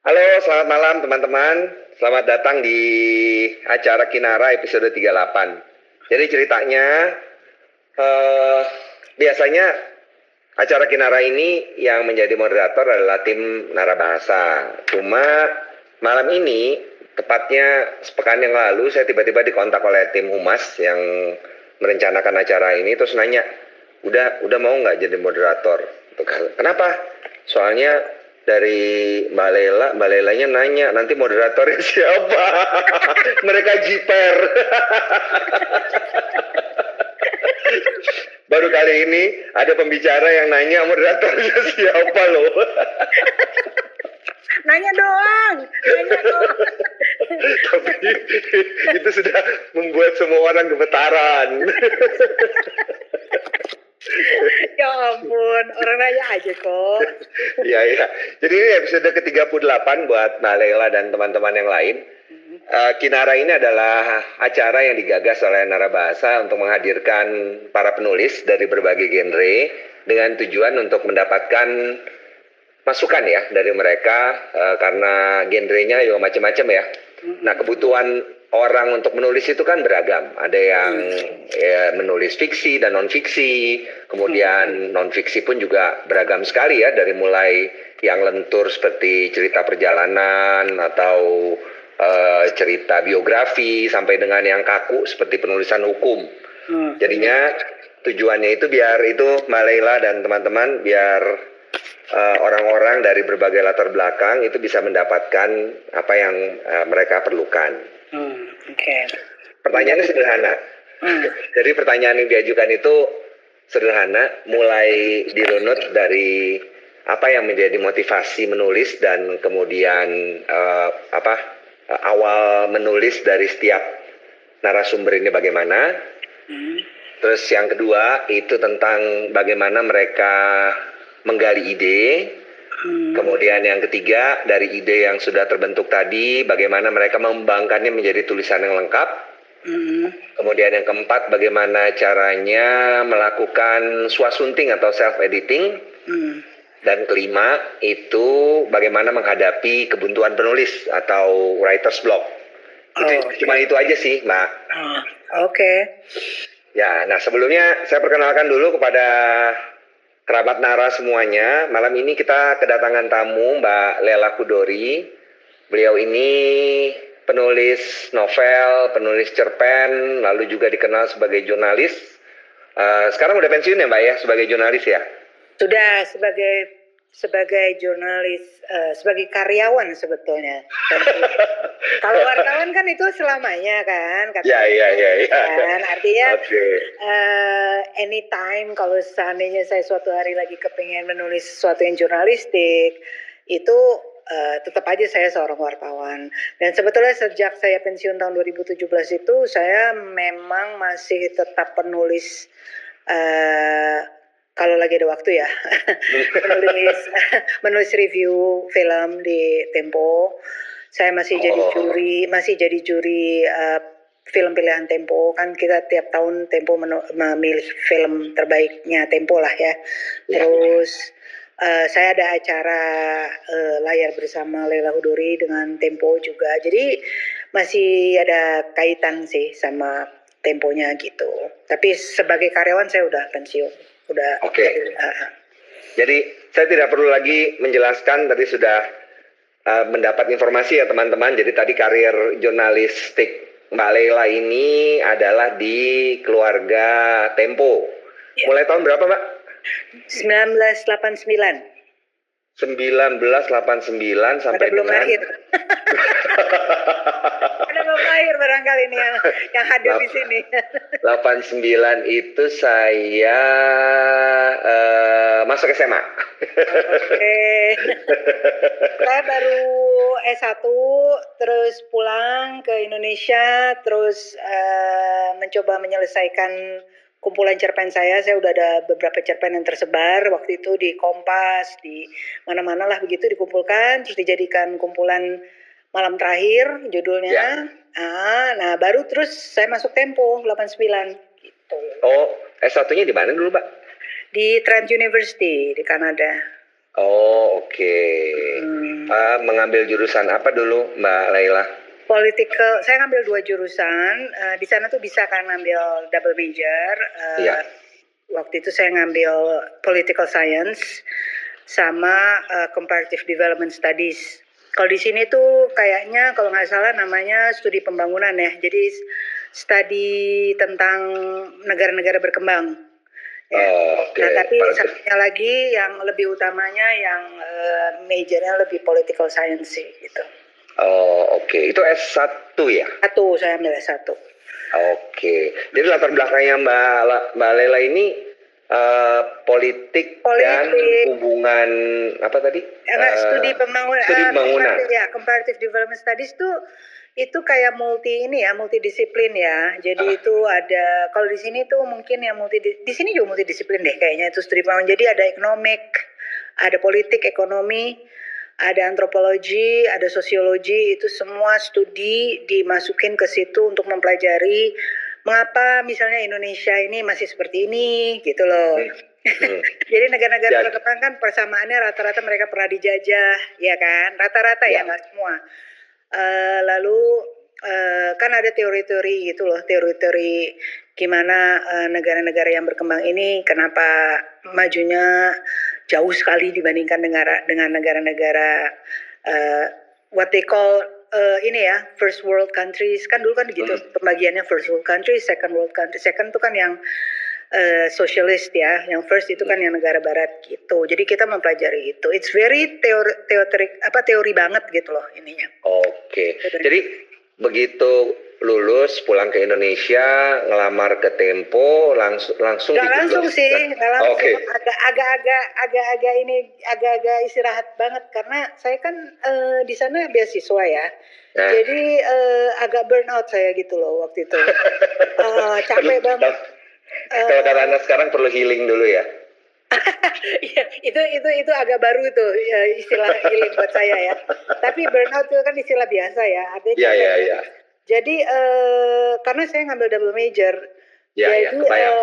Halo, selamat malam teman-teman. Selamat datang di acara Kinara episode 38. Jadi ceritanya, biasanya acara Kinara ini yang menjadi moderator adalah tim Narabahasa. Cuma malam ini, tepatnya sepekan yang lalu, saya tiba-tiba dikontak oleh tim Humas yang merencanakan acara ini, terus nanya, udah mau nggak jadi moderator? Kenapa? Soalnya dari Mbak Lelanya nanya, nanti moderatornya siapa? Mereka jiper. Baru kali ini ada pembicara yang nanya moderatornya siapa loh. Nanya doang. Tapi itu sudah membuat semua orang gemetaran. Ya ampun, orang nanya aja kok. Iya. Jadi ini episode ke-38 buat Mbak Lela dan teman-teman yang lain. Kinara ini adalah acara yang digagas oleh Narabahasa untuk menghadirkan para penulis dari berbagai genre dengan tujuan untuk mendapatkan masukan ya dari mereka, karena genrenya juga macam-macam ya. Nah, kebutuhan orang untuk menulis itu kan beragam. Ada yang menulis fiksi dan non-fiksi, kemudian non-fiksi pun juga beragam sekali ya, dari mulai yang lentur seperti cerita perjalanan atau cerita biografi sampai dengan yang kaku seperti penulisan hukum. Jadinya tujuannya itu biar itu Mbak Leila dan teman-teman biar orang-orang dari berbagai latar belakang itu bisa mendapatkan apa yang mereka perlukan. Pertanyaannya sederhana. Jadi pertanyaan yang diajukan itu sederhana, mulai dirunut dari apa yang menjadi motivasi menulis dan kemudian awal menulis dari setiap narasumber ini bagaimana. Terus yang kedua itu tentang bagaimana mereka menggali ide. Kemudian yang ketiga, dari ide yang sudah terbentuk tadi, bagaimana mereka mengembangkannya menjadi tulisan yang lengkap. Kemudian yang keempat, bagaimana caranya melakukan swasunting atau self-editing. Dan kelima, itu bagaimana menghadapi kebuntuan penulis atau writer's block. Cuma itu aja sih, Mbak. Oke. Ya, nah sebelumnya saya perkenalkan dulu kepada kerabat Nara semuanya. Malam ini kita kedatangan tamu Mbak Lela Kudori. Beliau ini penulis novel, penulis cerpen, lalu juga dikenal sebagai jurnalis. Sekarang udah pensiun ya Mbak ya, sebagai jurnalis ya? Sudah sebagai jurnalis, sebagai karyawan sebetulnya. Kalau wartawan kan itu selamanya kan. Iya. Kan? Artinya anytime kalau seandainya saya suatu hari lagi kepingin menulis sesuatu yang jurnalistik, itu tetap aja saya seorang wartawan. Dan sebetulnya sejak saya pensiun tahun 2017 itu saya memang masih tetap penulis, kalau lagi ada waktu ya, menulis review film di Tempo. Saya masih jadi juri film pilihan Tempo. Kan kita tiap tahun Tempo memilih film terbaiknya Tempo lah ya. Terus saya ada acara layar bersama Lela Kudori dengan Tempo juga. Jadi masih ada kaitan sih sama Temponya gitu. Tapi sebagai karyawan saya udah pensiun. Oke. Jadi saya tidak perlu lagi menjelaskan, tadi sudah mendapat informasi ya teman-teman. Jadi tadi karir jurnalistik Mbak Lela ini adalah di keluarga Tempo. Ya. Mulai tahun berapa Mbak? 1989. 1989 sampai belum dengan lahir. Ada belum lahir barangkali ini yang hadir di sini. 89 itu saya masuk SMA. Oke. Saya baru S1, terus pulang ke Indonesia, terus mencoba menyelesaikan kumpulan cerpen saya udah ada beberapa cerpen yang tersebar waktu itu di Kompas, di mana-mana lah begitu dikumpulkan, terus dijadikan kumpulan Malam Terakhir judulnya. Ya. Nah baru terus saya masuk Tempo 89 gitu. Oh, S1-nya di mana dulu, Mbak? Di Trent University di Kanada. Oh, oke. Hmm. Mengambil jurusan apa dulu, Mbak Laila? Political, saya ngambil 2 jurusan. Di sana tuh bisa kan ngambil double major. Iya. Waktu itu saya ngambil political science sama comparative development studies. Kalau di sini tuh kayaknya kalau nggak salah namanya studi pembangunan ya. Jadi studi tentang negara-negara berkembang. Ya. Oke. Nah, tapi satunya lagi yang lebih utamanya yang majornya lebih political science sih gitu. Oh, oke. Itu S1 ya? Saya ambil S1. Oke. Jadi latar belakangnya Mbak Lela ini politik dan hubungan apa tadi? Studi pembangunan. Studi pembangunan. Comparative development studies itu kayak multidisiplin ya. Jadi itu ada, kalau di sini tuh mungkin yang di sini juga multidisiplin deh kayaknya itu studi pembangunan. Jadi ada ekonomik, ada politik, ekonomi, ada antropologi, ada sosiologi, itu semua studi dimasukin ke situ untuk mempelajari mengapa misalnya Indonesia ini masih seperti ini gitu loh. Jadi negara-negara berkembang kan persamaannya rata-rata mereka pernah dijajah, ya kan? Rata-rata ya, nggak semua. Lalu kan ada teori-teori gitu loh, teori-teori gimana negara-negara yang berkembang ini kenapa majunya jauh sekali dibandingkan dengan negara-negara what they call ini ya first world countries. Kan dulu kan gitu pembagiannya, first world country, second world country. Second itu kan yang sosialis ya, yang first itu kan yang negara barat gitu. Jadi kita mempelajari itu. It's very teori banget gitu loh ininya. Oke. Jadi begitu lulus pulang ke Indonesia, ngelamar ke Tempo, langsung nggak langsung sih, nggak langsung. Okay. Agak-agak istirahat banget karena saya kan di sana beasiswa ya. Jadi agak burnout saya gitu loh waktu itu. Capek banget. Kalau kata Anda sekarang perlu healing dulu ya. Iya, itu agak baru tuh ya, istilah healing buat saya ya. Tapi burnout itu kan istilah biasa ya. Artinya Iya. Jadi karena saya ngambil double major, jadi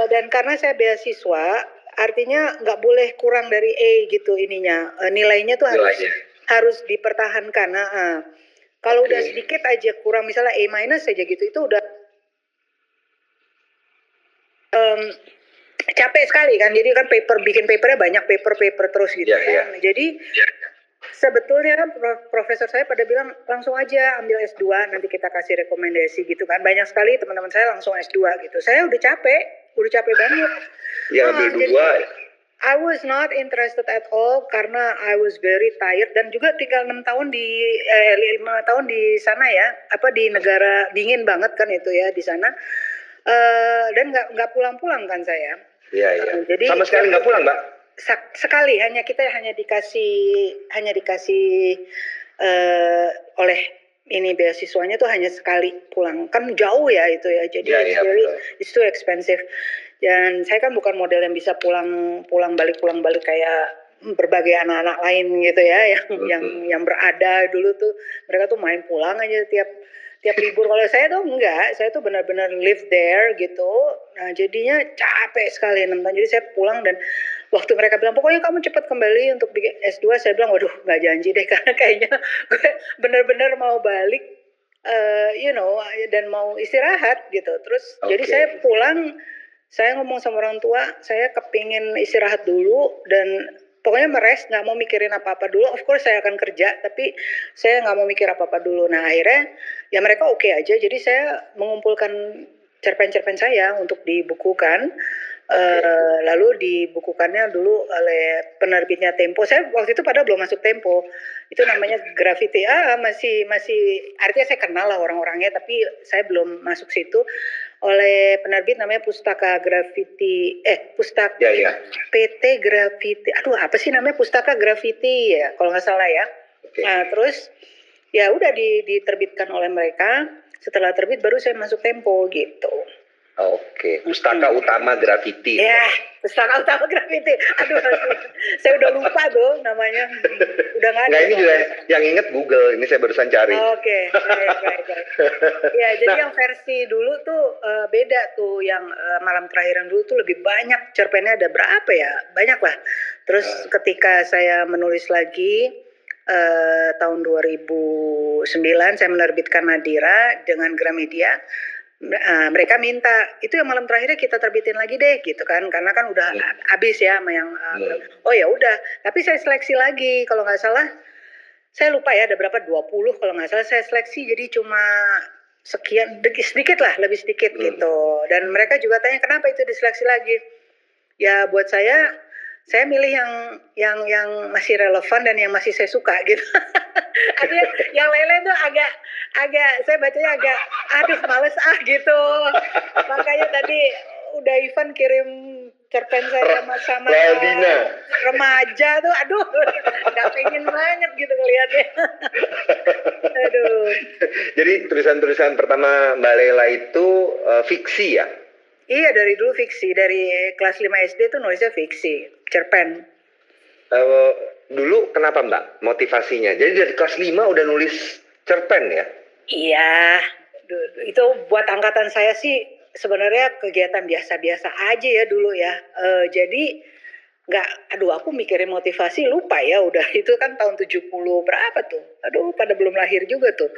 dan karena saya beasiswa, artinya nggak boleh kurang dari A gitu ininya, nilainya tuh harus dipertahankan. Kalau udah sedikit aja kurang, misalnya A minus saja gitu, itu udah capek sekali kan. Jadi kan bikin papernya banyak paper terus gitu kan. Jadi sebetulnya profesor saya pada bilang langsung aja ambil S2, nanti kita kasih rekomendasi gitu kan. Banyak sekali teman-teman saya langsung S2 gitu. Saya udah capek banget. Ya ambil 2. I was not interested at all karena I was very tired dan juga tinggal 5 tahun di sana ya. Di negara dingin banget kan itu ya di sana. Dan nggak pulang-pulang kan saya. Iya. Jadi sama sekali nggak pulang, Mbak? Sekali, kita hanya dikasih oleh ini beasiswanya tuh hanya sekali pulang. Kan jauh ya itu ya. Jadi it's too expensive. Dan saya kan bukan model yang bisa pulang balik kayak berbagai anak-anak lain gitu ya yang berada dulu tuh, mereka tuh main pulang aja tiap libur. Kalau saya tuh enggak, saya tuh benar-benar live there gitu. Nah jadinya capek sekali 6 tahun. Jadi saya pulang dan waktu mereka bilang pokoknya kamu cepat kembali untuk bikin S2, saya bilang waduh nggak janji deh karena kayaknya gue benar-benar mau balik, dan mau istirahat gitu. Terus jadi saya pulang, saya ngomong sama orang tua, saya kepingin istirahat dulu dan pokoknya merest, nggak mau mikirin apa-apa dulu. Of course saya akan kerja, tapi saya nggak mau mikir apa-apa dulu. Nah akhirnya ya mereka oke aja. Jadi saya mengumpulkan cerpen-cerpen saya untuk dibukukan. Lalu dibukukannya dulu oleh penerbitnya Tempo. Saya waktu itu padahal belum masuk Tempo. Itu namanya Graffiti. Masih artinya saya kenal lah orang-orangnya, tapi saya belum masuk situ. Oleh penerbit namanya Pustaka Graffiti. PT Graffiti. Aduh, apa sih namanya, Pustaka Graffiti ya, kalau nggak salah ya. Nah, terus ya udah diterbitkan oleh mereka. Setelah terbit baru saya masuk Tempo gitu. Pustaka Utama Graffiti. Ya, Pustaka Utama Graffiti. Aduh, saya udah lupa tuh namanya. Udah nggak ada. Nah, ini juga yang inget Google. Ini saya barusan cari. Baik. Ya, jadi yang versi dulu tuh beda tuh. Yang malam terakhir yang dulu tuh lebih banyak cerpennya, ada berapa ya? Banyak lah. Terus ketika saya menulis lagi tahun 2009 saya menerbitkan Nadira dengan Gramedia. Mereka minta itu yang malam terakhirnya kita terbitin lagi deh gitu kan, karena kan udah habis ya sama yang oh ya udah, tapi saya seleksi lagi kalau nggak salah, saya lupa ya ada berapa 20 kalau nggak salah saya seleksi, jadi cuma sekian sedikit lah, lebih sedikit gitu. Dan mereka juga tanya kenapa itu diseleksi lagi. Ya buat saya milih yang masih relevan dan yang masih saya suka gitu. Artinya yang lain-lain tuh agak saya bacanya agak aduh males gitu. Makanya tadi udah Ivan kirim cerpen saya sama remaja tuh, aduh nggak pengen banget gitu ngeliatnya. Aduh. Jadi tulisan-tulisan pertama Mbak Lela itu fiksi ya? Iya, dari dulu fiksi. Dari kelas 5 SD tuh nulisnya fiksi, cerpen. Dulu kenapa Mbak motivasinya? Jadi dari kelas 5 udah nulis cerpen ya? Iya, itu buat angkatan saya sih sebenarnya kegiatan biasa-biasa aja ya dulu ya. Jadi aku mikirin motivasi lupa ya, udah itu kan tahun 70 berapa tuh. Aduh, pada belum lahir juga tuh.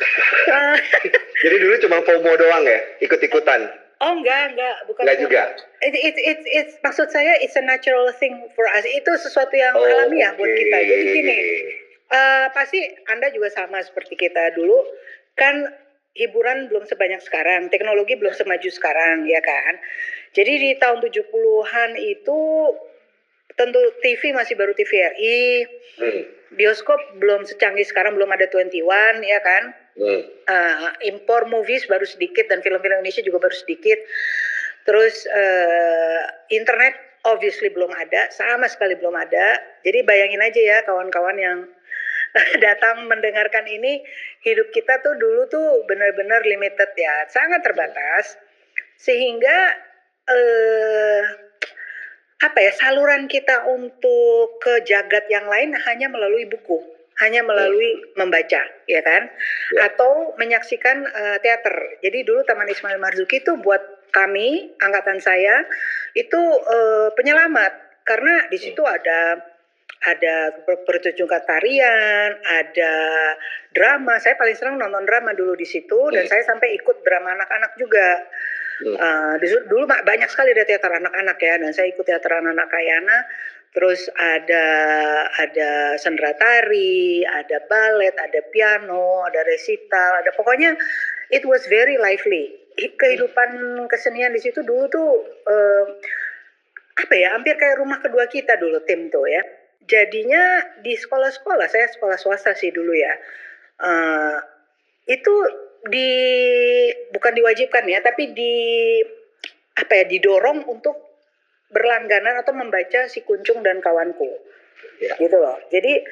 Jadi dulu cuma FOMO doang ya, ikut-ikutan? Oh enggak, bukan. Enggak juga. It's maksud saya it's a natural thing for us. Itu sesuatu yang alamiah buat kita. Jadi gini, pasti Anda juga sama seperti kita dulu kan, hiburan belum sebanyak sekarang, teknologi belum semaju sekarang ya kan. Jadi di tahun 70-an itu tentu TV masih baru TVRI. Bioskop belum secanggih sekarang, belum ada 21 ya kan. Impor movies baru sedikit dan film-film Indonesia juga baru sedikit. Terus internet obviously belum ada, sama sekali belum ada. Jadi bayangin aja ya kawan-kawan yang datang mendengarkan ini, hidup kita tuh dulu tuh benar-benar limited ya, sangat terbatas. Sehingga saluran kita untuk ke jagat yang lain hanya melalui buku, hanya melalui membaca, ya kan? Atau menyaksikan teater. Jadi dulu Taman Ismail Marzuki itu buat kami, angkatan saya, itu penyelamat. Karena di situ ada pertunjukan tarian, ada drama. Saya paling senang nonton drama dulu di situ, dan saya sampai ikut drama anak-anak juga. Dulu banyak sekali ada teater anak-anak ya, dan saya ikut teater anak-anak Kayana. Terus ada sendera tari, ada balet, ada piano, ada resital, ada pokoknya it was very lively. Kehidupan kesenian di situ dulu tuh hampir kayak rumah kedua kita dulu tim tuh ya. Jadinya di sekolah-sekolah, saya sekolah swasta sih dulu ya, itu bukan diwajibkan ya, tapi didorong untuk berlangganan atau membaca Si Kuncung dan Kawanku, gitu loh. Jadi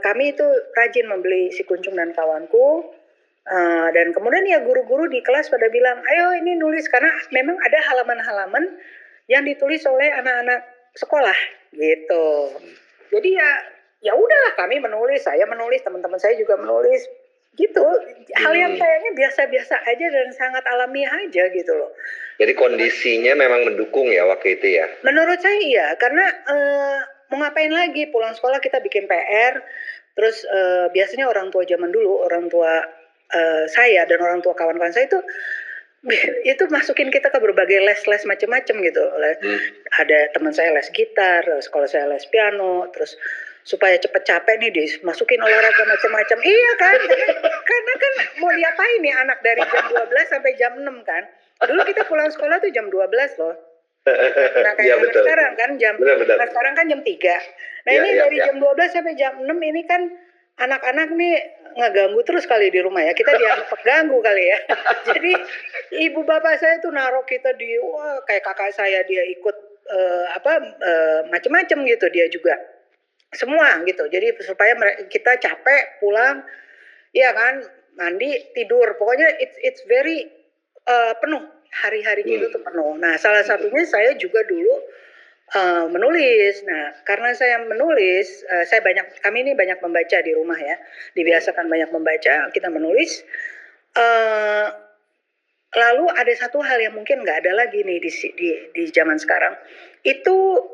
kami itu rajin membeli Si Kuncung dan Kawanku, dan kemudian ya guru-guru di kelas pada bilang, ayo ini nulis, karena memang ada halaman-halaman yang ditulis oleh anak-anak sekolah, gitu. Jadi ya udahlah kami menulis, saya menulis, teman-teman saya juga menulis. Gitu, hal yang kayaknya biasa-biasa aja dan sangat alamiah aja gitu loh. Jadi kondisinya memang mendukung ya waktu itu ya? Menurut saya iya, karena mau ngapain lagi, pulang sekolah kita bikin PR, terus biasanya orang tua zaman dulu, orang tua saya dan orang tua kawan-kawan saya itu masukin kita ke berbagai les macam-macam gitu. Ada teman saya les gitar, sekolah saya les piano, terus supaya cepet capek nih dimasukin olahraga macam-macam. Iya kan? Karena kan mau diapain nih anak dari jam 12 sampai jam 6 kan. Dulu kita pulang sekolah tuh jam 12 loh. Nah kayak sekarang kan nah sekarang kan jam 3. Nah ini dari jam 12 sampai jam 6 ini kan anak-anak nih ngeganggu terus kali di rumah ya. Kita dianggap pengganggu kali ya. Jadi ibu bapak saya tuh naruh kita kayak kakak saya, dia ikut macam-macam gitu, dia juga semua gitu. Jadi supaya kita capek pulang, ya kan, mandi tidur. Pokoknya it's very penuh, hari-hari gitu tuh penuh. Nah salah satunya saya juga dulu menulis. Nah karena saya menulis, kami ini banyak membaca di rumah ya, dibiasakan banyak membaca, kita menulis. Lalu ada satu hal yang mungkin nggak ada lagi nih di zaman sekarang, itu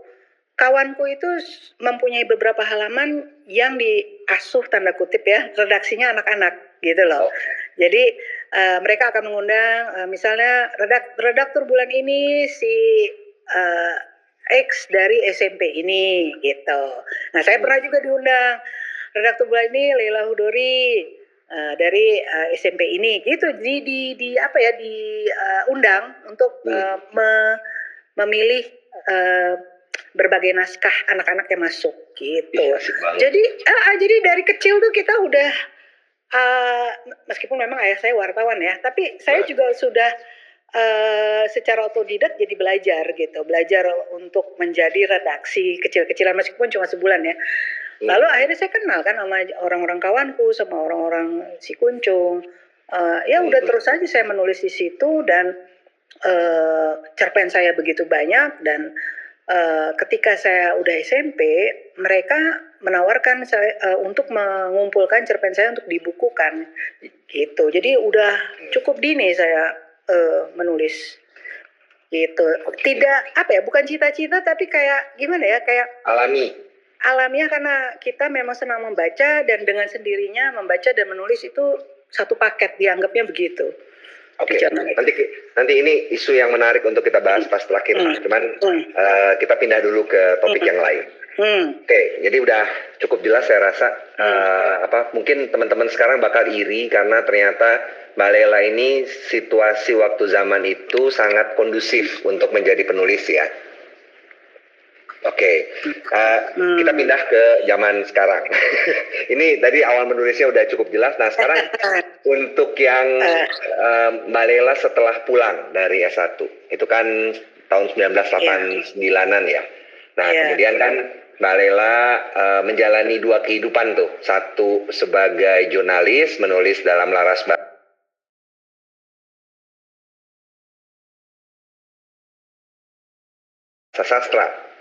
kawanku itu mempunyai beberapa halaman yang diasuh tanda kutip ya, redaksinya anak-anak gitu loh. Jadi mereka akan mengundang misalnya redaktur bulan ini si X dari SMP ini gitu. Nah saya pernah juga diundang redaktur bulan ini Leila Hudori dari SMP ini gitu. Di apa ya diundang untuk memilih berbagai naskah anak-anak yang masuk gitu. Jadi dari kecil tuh kita udah meskipun memang ayah saya wartawan ya, tapi saya juga sudah secara otodidak jadi belajar gitu, belajar untuk menjadi redaksi kecil-kecilan meskipun cuma sebulan ya. Lalu akhirnya saya kenal kan sama orang-orang kawanku, sama orang-orang si Kuncung. Ya udah terus aja saya menulis di situ dan cerpen saya begitu banyak dan ketika saya udah SMP, mereka menawarkan saya untuk mengumpulkan cerpen saya untuk dibukukan gitu. Jadi udah cukup dini saya menulis gitu. Tidak apa ya, bukan cita-cita tapi kayak gimana ya, kayak alamiah karena kita memang senang membaca dan dengan sendirinya membaca dan menulis itu satu paket, dianggapnya begitu. Oke, nanti ini isu yang menarik untuk kita bahas pas terakhir, cuman kita pindah dulu ke topik yang lain. Oke, jadi udah cukup jelas saya rasa. Mungkin teman-teman sekarang bakal iri karena ternyata Mbak Lela ini situasi waktu zaman itu sangat kondusif untuk menjadi penulis ya. Oke, kita pindah ke zaman sekarang. Ini tadi awal menulisnya udah cukup jelas. Nah sekarang untuk yang Mbak Lela setelah pulang dari S1, itu kan tahun 1989-an ya. Nah kemudian kan Mbak Lela menjalani dua kehidupan tuh. Satu sebagai jurnalis, menulis dalam Laras Sastra.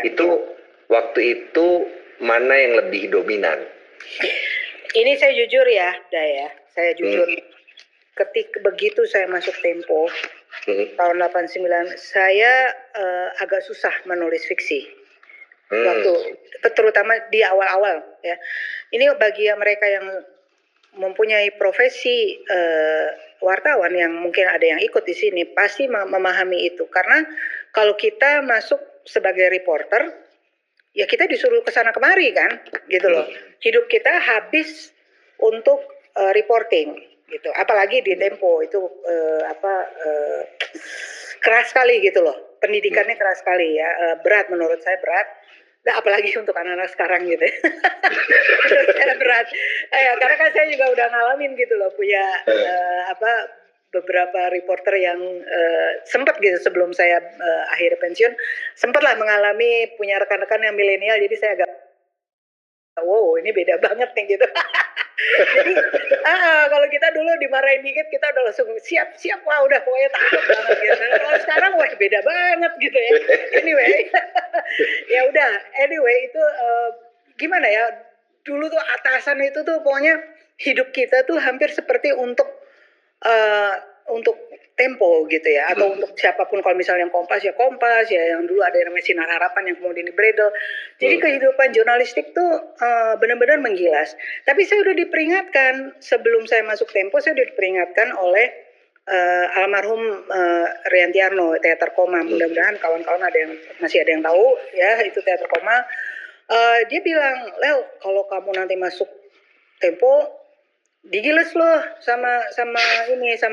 Itu waktu itu mana yang lebih dominan? Ini saya jujur ya, Daya. Saya jujur. Ketika begitu saya masuk Tempo tahun 89, saya agak susah menulis fiksi. Waktu terutama di awal-awal ya. Ini bagi mereka yang mempunyai profesi wartawan yang mungkin ada yang ikut di sini pasti memahami itu, karena kalau kita masuk sebagai reporter ya kita disuruh kesana kemari kan gitu loh. Hidup kita habis untuk reporting gitu, apalagi di Tempo itu keras sekali gitu loh, pendidikannya keras sekali ya, berat menurut saya, berat. Nah, apalagi untuk anak-anak sekarang gitu ya. Saya berat karena kan saya juga udah ngalamin gitu loh, punya beberapa reporter yang sempat gitu sebelum saya akhir pensiun, sempatlah mengalami punya rekan-rekan yang milenial, jadi saya agak wow ini beda banget nih gitu. Jadi kalau kita dulu dimarahin dikit kita udah langsung siap wah udah pokoknya takut banget gitu. Kalau sekarang wah beda banget gitu ya. Anyway ya udah, anyway itu gimana ya, dulu tuh atasan itu tuh pokoknya hidup kita tuh hampir seperti untuk Tempo gitu ya, atau untuk siapapun. Kalau misalnya yang Kompas ya, yang dulu ada yang namanya Sinar Harapan yang kemudian di Bredel. Jadi kehidupan jurnalistik tuh benar-benar menggilas. Tapi saya udah diperingatkan sebelum saya masuk Tempo, saya udah diperingatkan oleh almarhum Riantiarno, Teater Koma. Mudah-mudahan kawan-kawan masih ada yang tahu ya, itu Teater Koma. Dia bilang, Lel, kalau kamu nanti masuk Tempo, digiles loh sama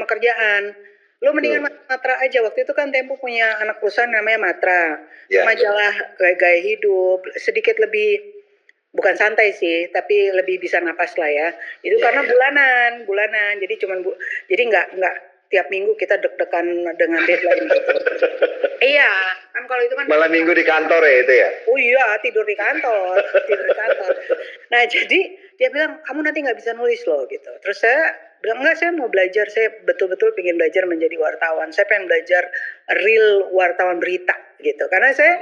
kerjaan. Lo mendingan Matra aja. Waktu itu kan Tempo punya anak perusahaan namanya Matra. Majalah gaya hidup, sedikit lebih, bukan santai sih, tapi lebih bisa napas lah ya. Itu karena bulanan. Jadi jadi nggak tiap minggu kita deg-degan dengan deadline gitu. Iya, kan kalau itu kan malam minggu di kantor ya itu ya? Oh iya, tidur di kantor. Nah jadi dia bilang, kamu nanti nggak bisa nulis loh gitu. Terus saya bilang, enggak, saya mau belajar, saya betul-betul pengen belajar menjadi wartawan. Saya pengen belajar real wartawan berita gitu. Karena saya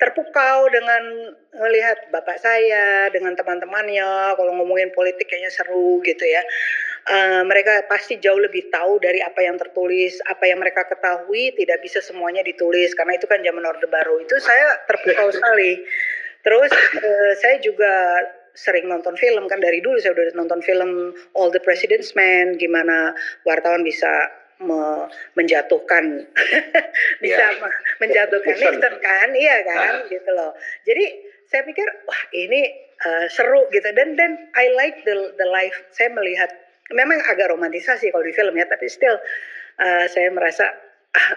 terpukau dengan melihat bapak saya, dengan teman-temannya, kalau ngomongin politik kayaknya seru gitu ya. Mereka pasti jauh lebih tahu dari apa yang tertulis, apa yang mereka ketahui tidak bisa semuanya ditulis karena itu kan zaman Orde Baru. Itu saya terpukau sekali. Terus saya juga sering nonton film kan, dari dulu saya udah nonton film All the President's Men, gimana wartawan bisa menjatuhkan bisa menjatuhkan Nixon kan, iya kan, gitu loh. Jadi saya pikir wah ini seru gitu, dan I like the life. Saya melihat memang agak romantisasi kalau di film ya, tapi still saya merasa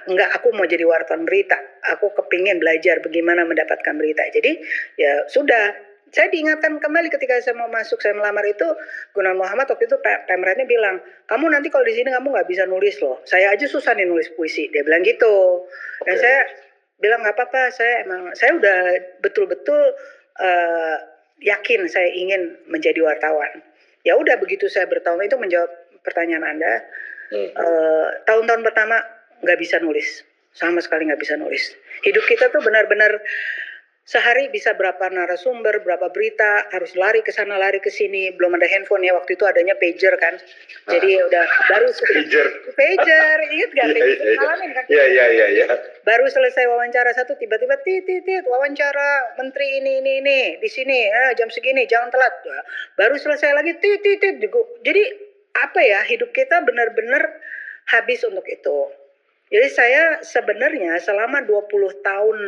enggak, aku mau jadi wartawan berita, aku kepingin belajar bagaimana mendapatkan berita. Jadi ya sudah, saya diingatkan kembali ketika saya mau masuk, saya melamar itu, Gunawan Muhammad waktu itu Pemretnya bilang, kamu nanti kalau di sini kamu nggak bisa nulis loh, saya aja susah nih nulis puisi, dia bilang gitu. Dan saya bilang nggak apa-apa, saya udah betul-betul yakin saya ingin menjadi wartawan. Ya udah, begitu saya bertahun itu menjawab pertanyaan Anda, tahun-tahun pertama nggak bisa nulis, sama sekali nggak bisa nulis. Hidup kita tuh benar-benar sehari bisa berapa narasumber, berapa berita, harus lari ke sana, lari ke sini. Belum ada handphone ya, waktu itu adanya pager kan. Jadi udah baru pager, ingat gak? Pager ngalamin kan? Iya. Baru selesai wawancara satu, tiba-tiba wawancara menteri ini di sini, jam segini, jangan telat. Baru selesai lagi Jadi apa ya, hidup kita benar-benar habis untuk itu. Jadi saya sebenarnya selama 20 tahun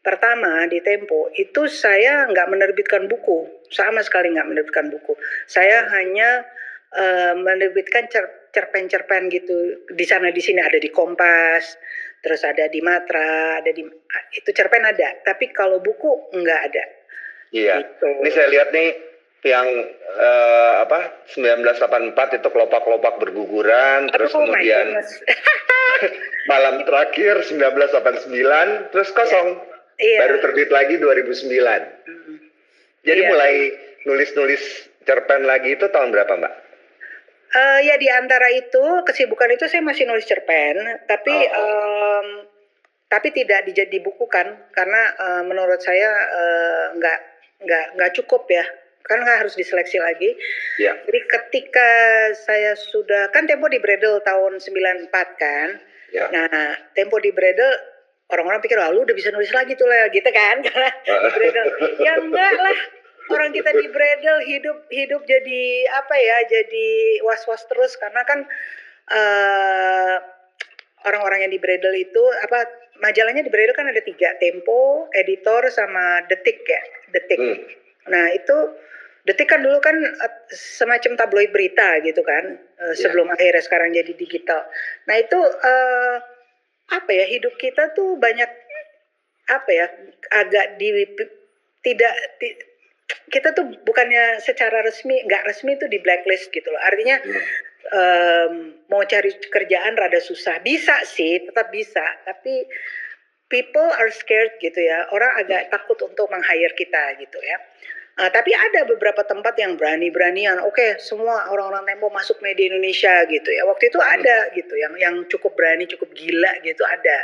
pertama di Tempo itu saya nggak menerbitkan buku, sama sekali nggak menerbitkan buku. Saya hanya menerbitkan cerpen-cerpen gitu, di sana di sini, ada di Kompas, terus ada di Matra, itu cerpen ada, tapi kalau buku nggak ada. Iya. Gitu. Ini saya lihat nih yang 1984 itu kelopak-kelopak berguguran, terus kemudian malam terakhir 1989, terus kosong. Baru terbit lagi 2009. Jadi mulai nulis-nulis cerpen lagi itu tahun berapa, Mbak? Ya di antara itu, kesibukan itu saya masih nulis cerpen, tapi tidak dibukukan karena menurut saya nggak cukup ya, kan harus diseleksi lagi. Ya. Jadi ketika saya sudah, kan Tempo di Bredel tahun 94 kan. Ya. Nah, Tempo di Bredel, orang-orang pikir, lu udah bisa nulis lagi tuh lah, gitu kan, karena di Bredel. Ya enggak lah, orang kita di Bredel hidup jadi apa ya, jadi was-was terus, karena kan orang-orang yang di Bredel itu, majalahnya di Bredel kan ada 3, Tempo, Editor, sama Detik ya, Detik. Nah itu, Detik kan dulu kan semacam tabloid berita gitu kan, sebelum akhirnya sekarang jadi digital. Nah itu hidup kita tuh banyak agak kita tuh bukannya secara resmi, nggak resmi tuh di blacklist gitu loh. Artinya mau cari kerjaan rada susah. Bisa sih, tetap bisa, tapi people are scared gitu ya. Orang agak takut untuk meng-hire kita gitu ya. Tapi ada beberapa tempat yang berani-beranian. Oke, semua orang-orang Tempo masuk media Indonesia gitu ya. Waktu itu ada gitu, yang cukup berani, cukup gila gitu ada.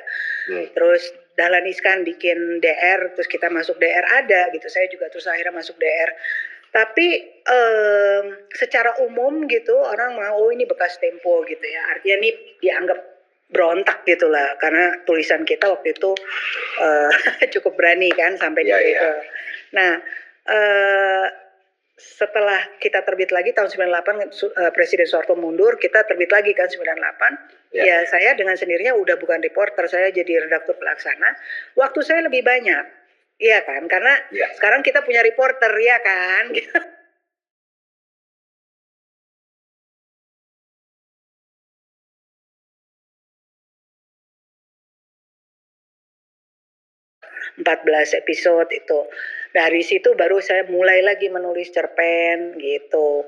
Terus Dahlan Iskan bikin DR, terus kita masuk DR ada gitu. Saya juga terus akhirnya masuk DR. Tapi secara umum gitu orang mau, ini bekas Tempo gitu ya. Artinya ini dianggap berontak gitu lah, karena tulisan kita waktu itu cukup berani kan sampai di situ. Nah, setelah kita terbit lagi tahun 98, Presiden Soeharto mundur, kita terbit lagi kan 98. Ya saya dengan sendirinya udah bukan reporter, saya jadi redaktur pelaksana. Waktu saya lebih banyak, iya kan, karena sekarang kita punya reporter ya kan. 14 episode itu. Dari situ baru saya mulai lagi menulis cerpen gitu.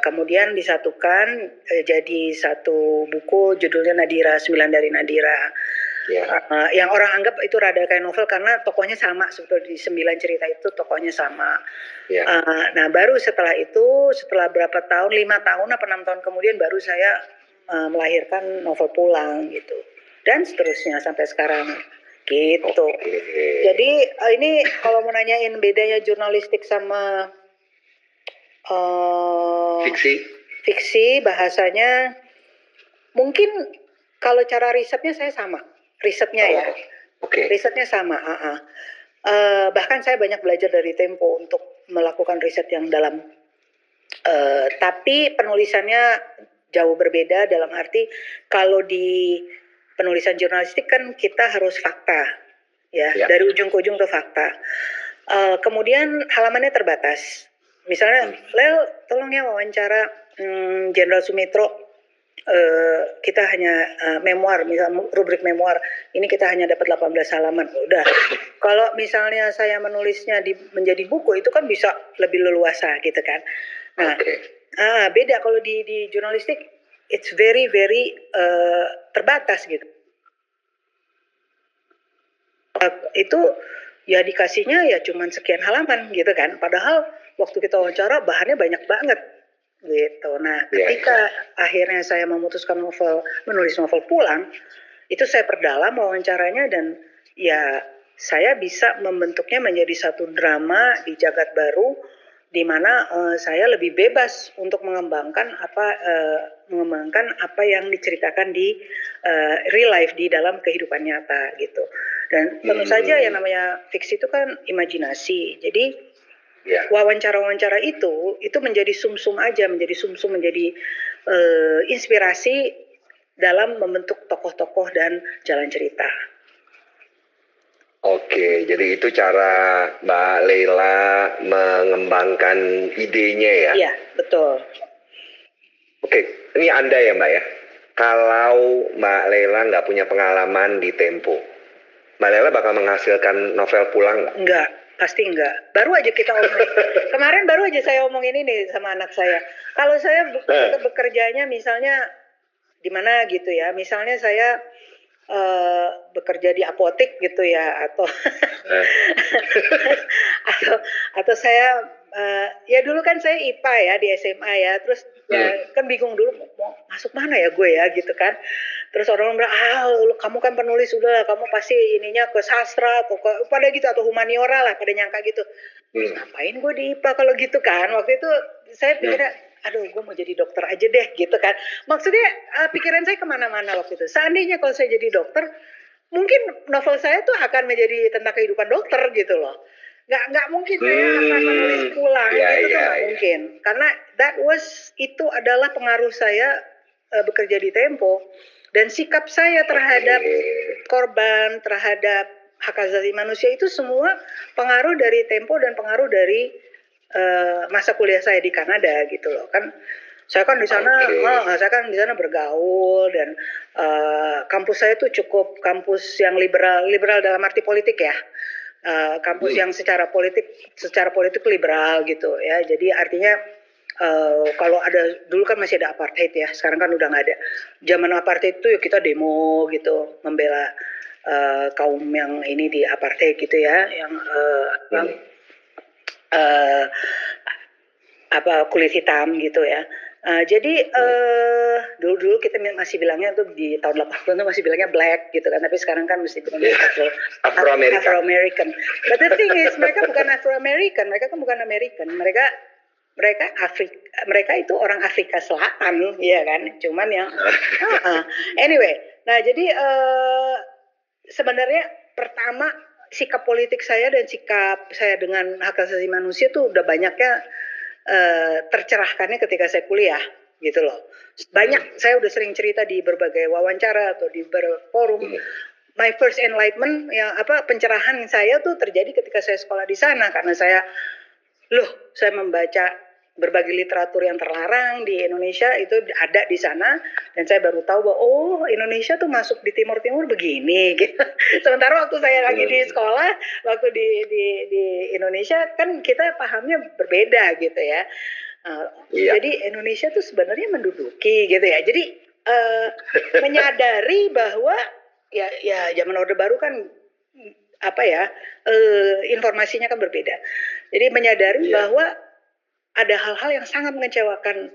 Kemudian disatukan jadi satu buku judulnya Nadira, 9 dari Nadira. Yang orang anggap itu rada kayak novel karena tokohnya sama, sebetulnya di 9 cerita itu tokohnya sama. Nah baru setelah itu, setelah berapa tahun, 5 tahun apa 6 tahun kemudian baru saya melahirkan novel Pulang gitu. Dan seterusnya sampai sekarang. Gitu. Jadi ini kalau mau nanyain bedanya jurnalistik sama fiksi? Fiksi bahasanya mungkin kalau cara risetnya saya sama. Risetnya ya. Oke. Risetnya sama. Bahkan saya banyak belajar dari Tempo untuk melakukan riset yang dalam. Tapi penulisannya jauh berbeda dalam arti kalau di penulisan jurnalistik kan kita harus fakta. Ya. Dari ujung ke ujung ke fakta. Kemudian halamannya terbatas. Misalnya, Lel, tolong ya wawancara Jenderal Sumitro. Kita hanya memoir, misalnya rubrik memoir. Ini kita hanya dapat 18 halaman. Udah. Kalau misalnya saya menulisnya menjadi buku, itu kan bisa lebih leluasa gitu kan. Nah, beda kalau di jurnalistik, it's very terbatas gitu. Itu ya dikasihnya ya cuman sekian halaman gitu kan. Padahal waktu kita wawancara bahannya banyak banget gitu. Nah, ketika akhirnya saya memutuskan menulis novel Pulang, itu saya perdalam wawancaranya dan ya saya bisa membentuknya menjadi satu drama di jagat baru di mana saya lebih bebas untuk mengembangkan apa yang diceritakan di real life di dalam kehidupan nyata gitu. Dan tentu saja yang namanya fiksi itu kan imajinasi. Jadi wawancara-wawancara itu menjadi sumsum aja, menjadi inspirasi dalam membentuk tokoh-tokoh dan jalan cerita. Oke, jadi itu cara Mbak Leila mengembangkan idenya ya? Iya, betul. Oke, ini Anda ya Mbak ya? Kalau Mbak Leila nggak punya pengalaman di Tempo, Mbak Leila bakal menghasilkan novel Pulang nggak? Enggak, pasti enggak. Baru aja kita omongin. Kemarin baru aja saya omongin ini sama anak saya. Kalau saya bekerjanya misalnya di mana gitu ya, misalnya saya bekerja di apotek gitu ya, atau saya ya dulu kan saya IPA ya di SMA ya, terus ya kan bingung dulu mau masuk mana ya gue ya gitu kan. Terus orang bilang, kamu kan penulis, udah kamu pasti ininya ke sastra atau pada gitu atau humaniora lah, pada nyangka gitu. Terus ngapain gue di IPA kalau gitu kan? Waktu itu saya pikirnya, aduh gue mau jadi dokter aja deh gitu kan. Maksudnya pikiran saya kemana-mana waktu itu. Seandainya kalau saya jadi dokter, mungkin novel saya tuh akan menjadi tentang kehidupan dokter gitu loh. Nggak mungkin saya akan menulis Pulang gitu tuh nggak mungkin. Karena itu adalah pengaruh saya bekerja di Tempo dan sikap saya terhadap korban, terhadap hak asasi manusia itu semua pengaruh dari Tempo dan pengaruh dari masa kuliah saya di Kanada gitu loh kan. Saya kan di sana bergaul dan kampus saya tuh cukup kampus yang liberal dalam arti politik ya. Kampus yang secara politik liberal gitu ya. Jadi artinya kalau dulu kan masih ada apartheid ya, sekarang kan udah nggak ada. Zaman apartheid itu ya kita demo gitu, membela kaum yang ini di apartheid gitu ya, yang kulit hitam gitu ya. Jadi dulu kita masih bilangnya tuh di tahun 80 tuh masih bilangnya black gitu kan, tapi sekarang kan mesti bilangnya Afro-American. But the thing is mereka bukan Afro-American, mereka kan bukan American, mereka itu orang Afrika Selatan, ya kan? Cuman yang anyway. Nah, jadi sebenarnya pertama sikap politik saya dan sikap saya dengan hak asasi manusia tuh udah banyaknya tercerahkannya ketika saya kuliah gitu loh. Banyak saya udah sering cerita di berbagai wawancara atau di berforum. My first enlightenment pencerahan saya tuh terjadi ketika saya sekolah di sana karena saya membaca berbagai literatur yang terlarang di Indonesia itu ada di sana dan saya baru tahu bahwa Indonesia tuh masuk di Timur begini gitu. Sementara waktu saya lagi di sekolah, waktu di Indonesia kan kita pahamnya berbeda gitu ya. Jadi Indonesia tuh sebenarnya menduduki gitu ya. Jadi menyadari bahwa ya zaman Orde Baru kan informasinya kan berbeda. Jadi menyadari bahwa ada hal-hal yang sangat mengecewakan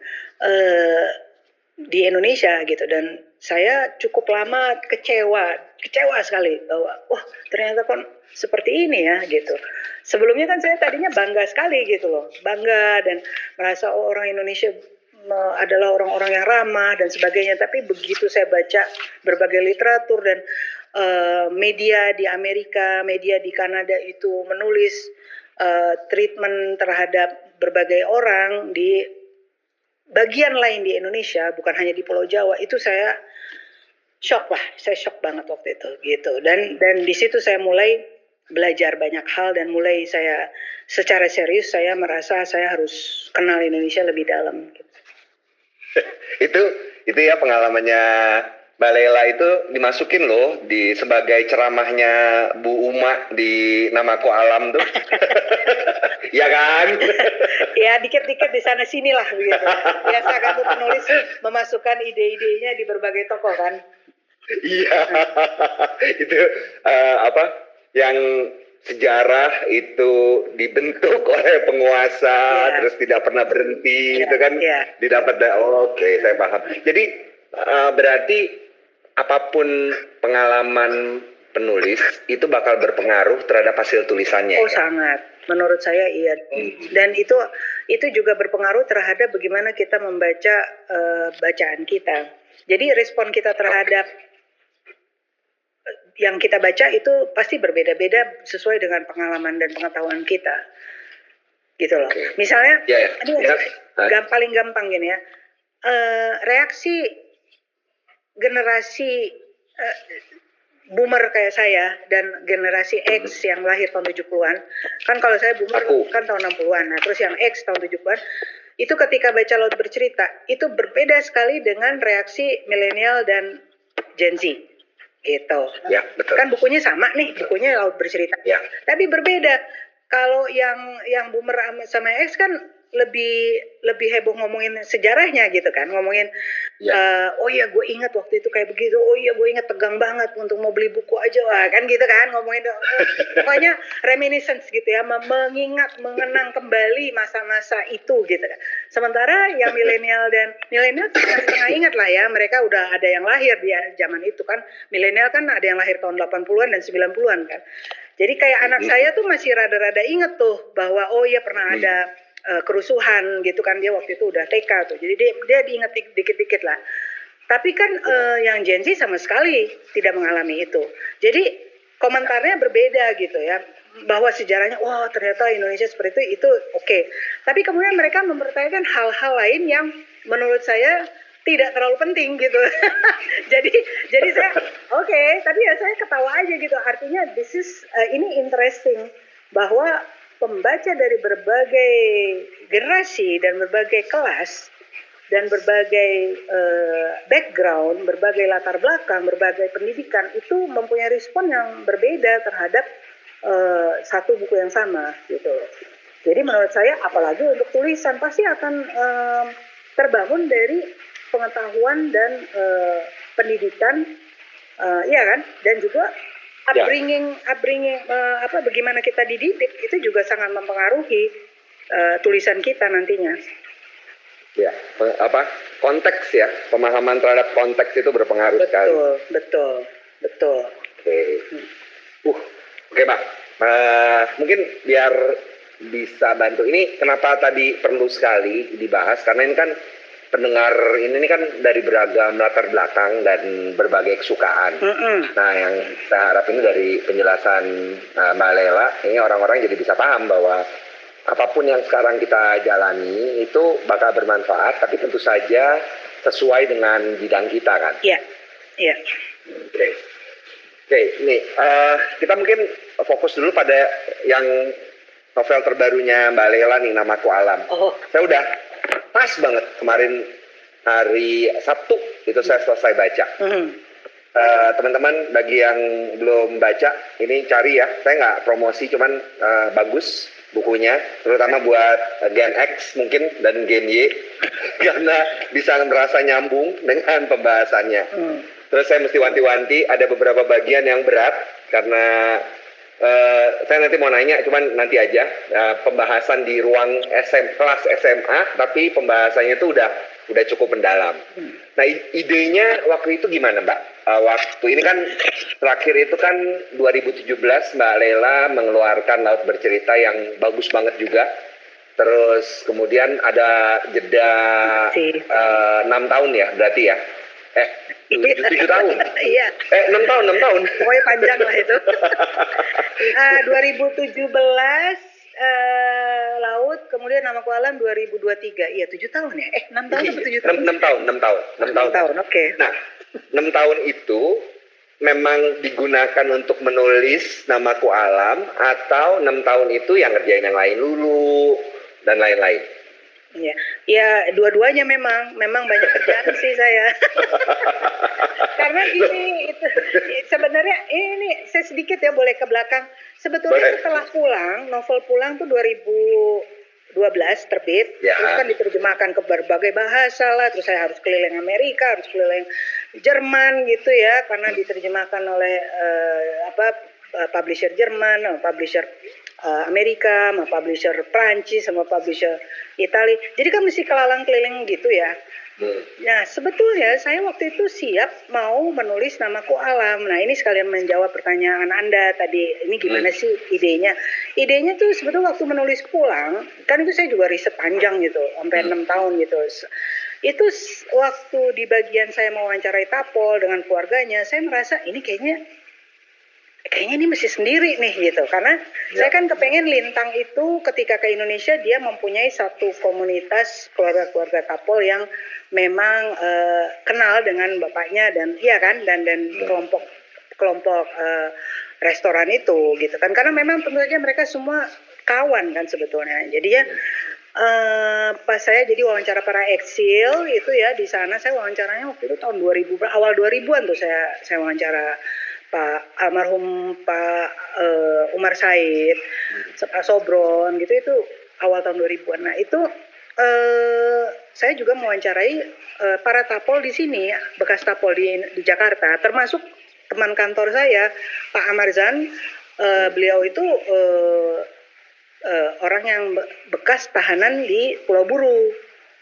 di Indonesia gitu dan saya cukup lama kecewa sekali bahwa ternyata kan seperti ini ya gitu. Sebelumnya kan saya tadinya bangga sekali gitu loh, bangga dan merasa orang Indonesia adalah orang-orang yang ramah dan sebagainya. Tapi begitu saya baca berbagai literatur dan media di Amerika, media di Kanada itu menulis treatment terhadap berbagai orang di bagian lain di Indonesia, bukan hanya di Pulau Jawa, itu saya shock lah, saya shock banget waktu itu gitu. Dan di situ saya mulai belajar banyak hal dan mulai saya secara serius saya merasa saya harus kenal Indonesia lebih dalam. Gitu. itu ya pengalamannya Mbak Lela itu dimasukin loh di sebagai ceramahnya Bu Uma di Namaku Alam tuh. Ya kan? Ya dikit-dikit di sana sini lah begitu. Biasa kan tuh penulis memasukkan ide-idenya di berbagai tokoh kan. Iya. Itu yang sejarah itu dibentuk oleh penguasa terus tidak pernah berhenti gitu kan. Didapat oke, saya paham. Jadi berarti apapun pengalaman penulis itu bakal berpengaruh terhadap hasil tulisannya. Oh ya? Sangat, menurut saya iya. Dan itu juga berpengaruh terhadap bagaimana kita membaca bacaan kita. Jadi respon kita terhadap yang kita baca itu pasti berbeda-beda sesuai dengan pengalaman dan pengetahuan kita, gitu loh. Misalnya, paling gampang gini ya, reaksi generasi boomer kayak saya dan generasi X yang lahir tahun 70-an, kan kalau saya boomer kan tahun 60-an, nah terus yang X tahun 70-an, itu ketika baca Laut Bercerita, itu berbeda sekali dengan reaksi milenial dan Gen Z. Gitu. Ya, betul. Kan bukunya sama nih, bukunya Laut Bercerita. Ya. Tapi berbeda. Kalau yang boomer sama X kan lebih heboh ngomongin sejarahnya gitu kan, ngomongin oh iya gue ingat waktu itu kayak begitu, oh iya gue ingat tegang banget untuk mau beli buku aja lah kan gitu kan, ngomongin pokoknya reminiscence gitu ya, mengenang kembali masa-masa itu gitu kan. Sementara yang milenial setengah ingat lah ya, mereka udah ada yang lahir di zaman itu kan, milenial kan ada yang lahir tahun 80-an dan 90-an kan. Jadi kayak anak saya tuh masih rada-rada inget tuh bahwa oh iya pernah ada kerusuhan gitu kan, dia waktu itu udah TK tuh, jadi dia diingat dikit-dikit lah. Tapi kan yang Gen Z sama sekali tidak mengalami itu, jadi komentarnya berbeda gitu ya, bahwa sejarahnya wah ternyata Indonesia seperti itu oke. Tapi kemudian mereka mempertanyakan hal-hal lain yang menurut saya tidak terlalu penting gitu. jadi saya oke, tapi ya saya ketawa aja gitu, artinya ini interesting bahwa pembaca dari berbagai generasi dan berbagai kelas dan berbagai background, berbagai latar belakang, berbagai pendidikan itu mempunyai respon yang berbeda terhadap satu buku yang sama gitu. Jadi menurut saya apalagi untuk tulisan pasti akan terbangun dari pengetahuan dan pendidikan, ya kan, dan juga upbringing bagaimana kita dididik itu juga sangat mempengaruhi tulisan kita nantinya. Ya, konteks ya, pemahaman terhadap konteks itu berpengaruh sekali. Betul. Oke, Pak. Mungkin biar bisa bantu. Ini kenapa tadi perlu sekali dibahas, karena ini kan pendengar ini kan dari beragam latar belakang dan berbagai kesukaan. Nah, yang saya harap ini dari penjelasan Mbak Lela, ini orang-orang jadi bisa paham bahwa apapun yang sekarang kita jalani itu bakal bermanfaat, tapi tentu saja sesuai dengan bidang kita kan. Iya. Oke, ini kita mungkin fokus dulu pada yang novel terbarunya Mbak Lela nih, Namaku Alam. Saya udah pas banget kemarin hari Sabtu itu saya selesai baca. Teman-teman bagi yang belum baca ini cari ya, saya nggak promosi, cuman bagus bukunya, terutama buat Gen X mungkin dan Gen Y karena bisa merasa nyambung dengan pembahasannya. Terus saya mesti wanti-wanti ada beberapa bagian yang berat karena saya nanti mau nanya, cuman nanti aja pembahasan di ruang kelas SMA, tapi pembahasannya itu udah cukup mendalam. Nah, idenya waktu itu gimana, Mbak? Waktu ini kan terakhir itu kan 2017 Mbak Lela mengeluarkan Laut Bercerita yang bagus banget juga. Terus kemudian ada jeda 6 tahun ya berarti ya? 7 tahun. Iya. 6 tahun. Pokoknya panjang lah itu. 2017 Laut, kemudian Namaku Alam 2023. Iya, 7 tahun ya? 6 tahun atau 7 tahun? 6 tahun. 6 tahun, oke. Nah, 6 tahun itu memang digunakan untuk menulis Namaku Alam, atau 6 tahun itu yang ngerjain yang lain dulu dan lain-lain? Iya, ya dua-duanya memang banyak kerjaan sih saya. Karena gini, sebenarnya ini saya sedikit ya boleh ke belakang. Sebetulnya setelah novel pulang tuh 2012 terbit, ya. Terus kan diterjemahkan ke berbagai bahasa lah, terus saya harus keliling Amerika, harus keliling Jerman gitu ya, karena diterjemahkan oleh publisher Jerman, publisher Amerika, sama publisher Prancis, sama publisher Italia. Jadi kan mesti kelalang keliling gitu ya. Nah, sebetulnya saya waktu itu siap mau menulis Namaku Alam. Nah, ini sekalian menjawab pertanyaan Anda tadi. Ini gimana sih idenya? Idenya tuh sebetulnya waktu menulis pulang, kan itu saya juga riset panjang gitu, sampai 6 tahun gitu. Itu waktu di bagian saya mewawancarai Tapol dengan keluarganya, saya merasa ini kayaknya ini mesti sendiri nih gitu, karena saya kan kepengen Lintang itu ketika ke Indonesia dia mempunyai satu komunitas keluarga-keluarga Tapol yang memang kenal dengan bapaknya dan kelompok restoran itu gitu kan, karena memang tentu saja mereka semua kawan kan sebetulnya. Jadi ya pas saya jadi wawancara para eksil itu ya di sana, saya wawancaranya waktu itu tahun 2000 awal 2000-an tuh saya wawancara Pak almarhum Pak Umar Said, Pak Sobron gitu, itu awal tahun 2000-an. Nah, itu saya juga mewawancarai para tapol di sini, bekas tapol di Jakarta, termasuk teman kantor saya, Pak Amarzan. Beliau itu orang yang bekas tahanan di Pulau Buru.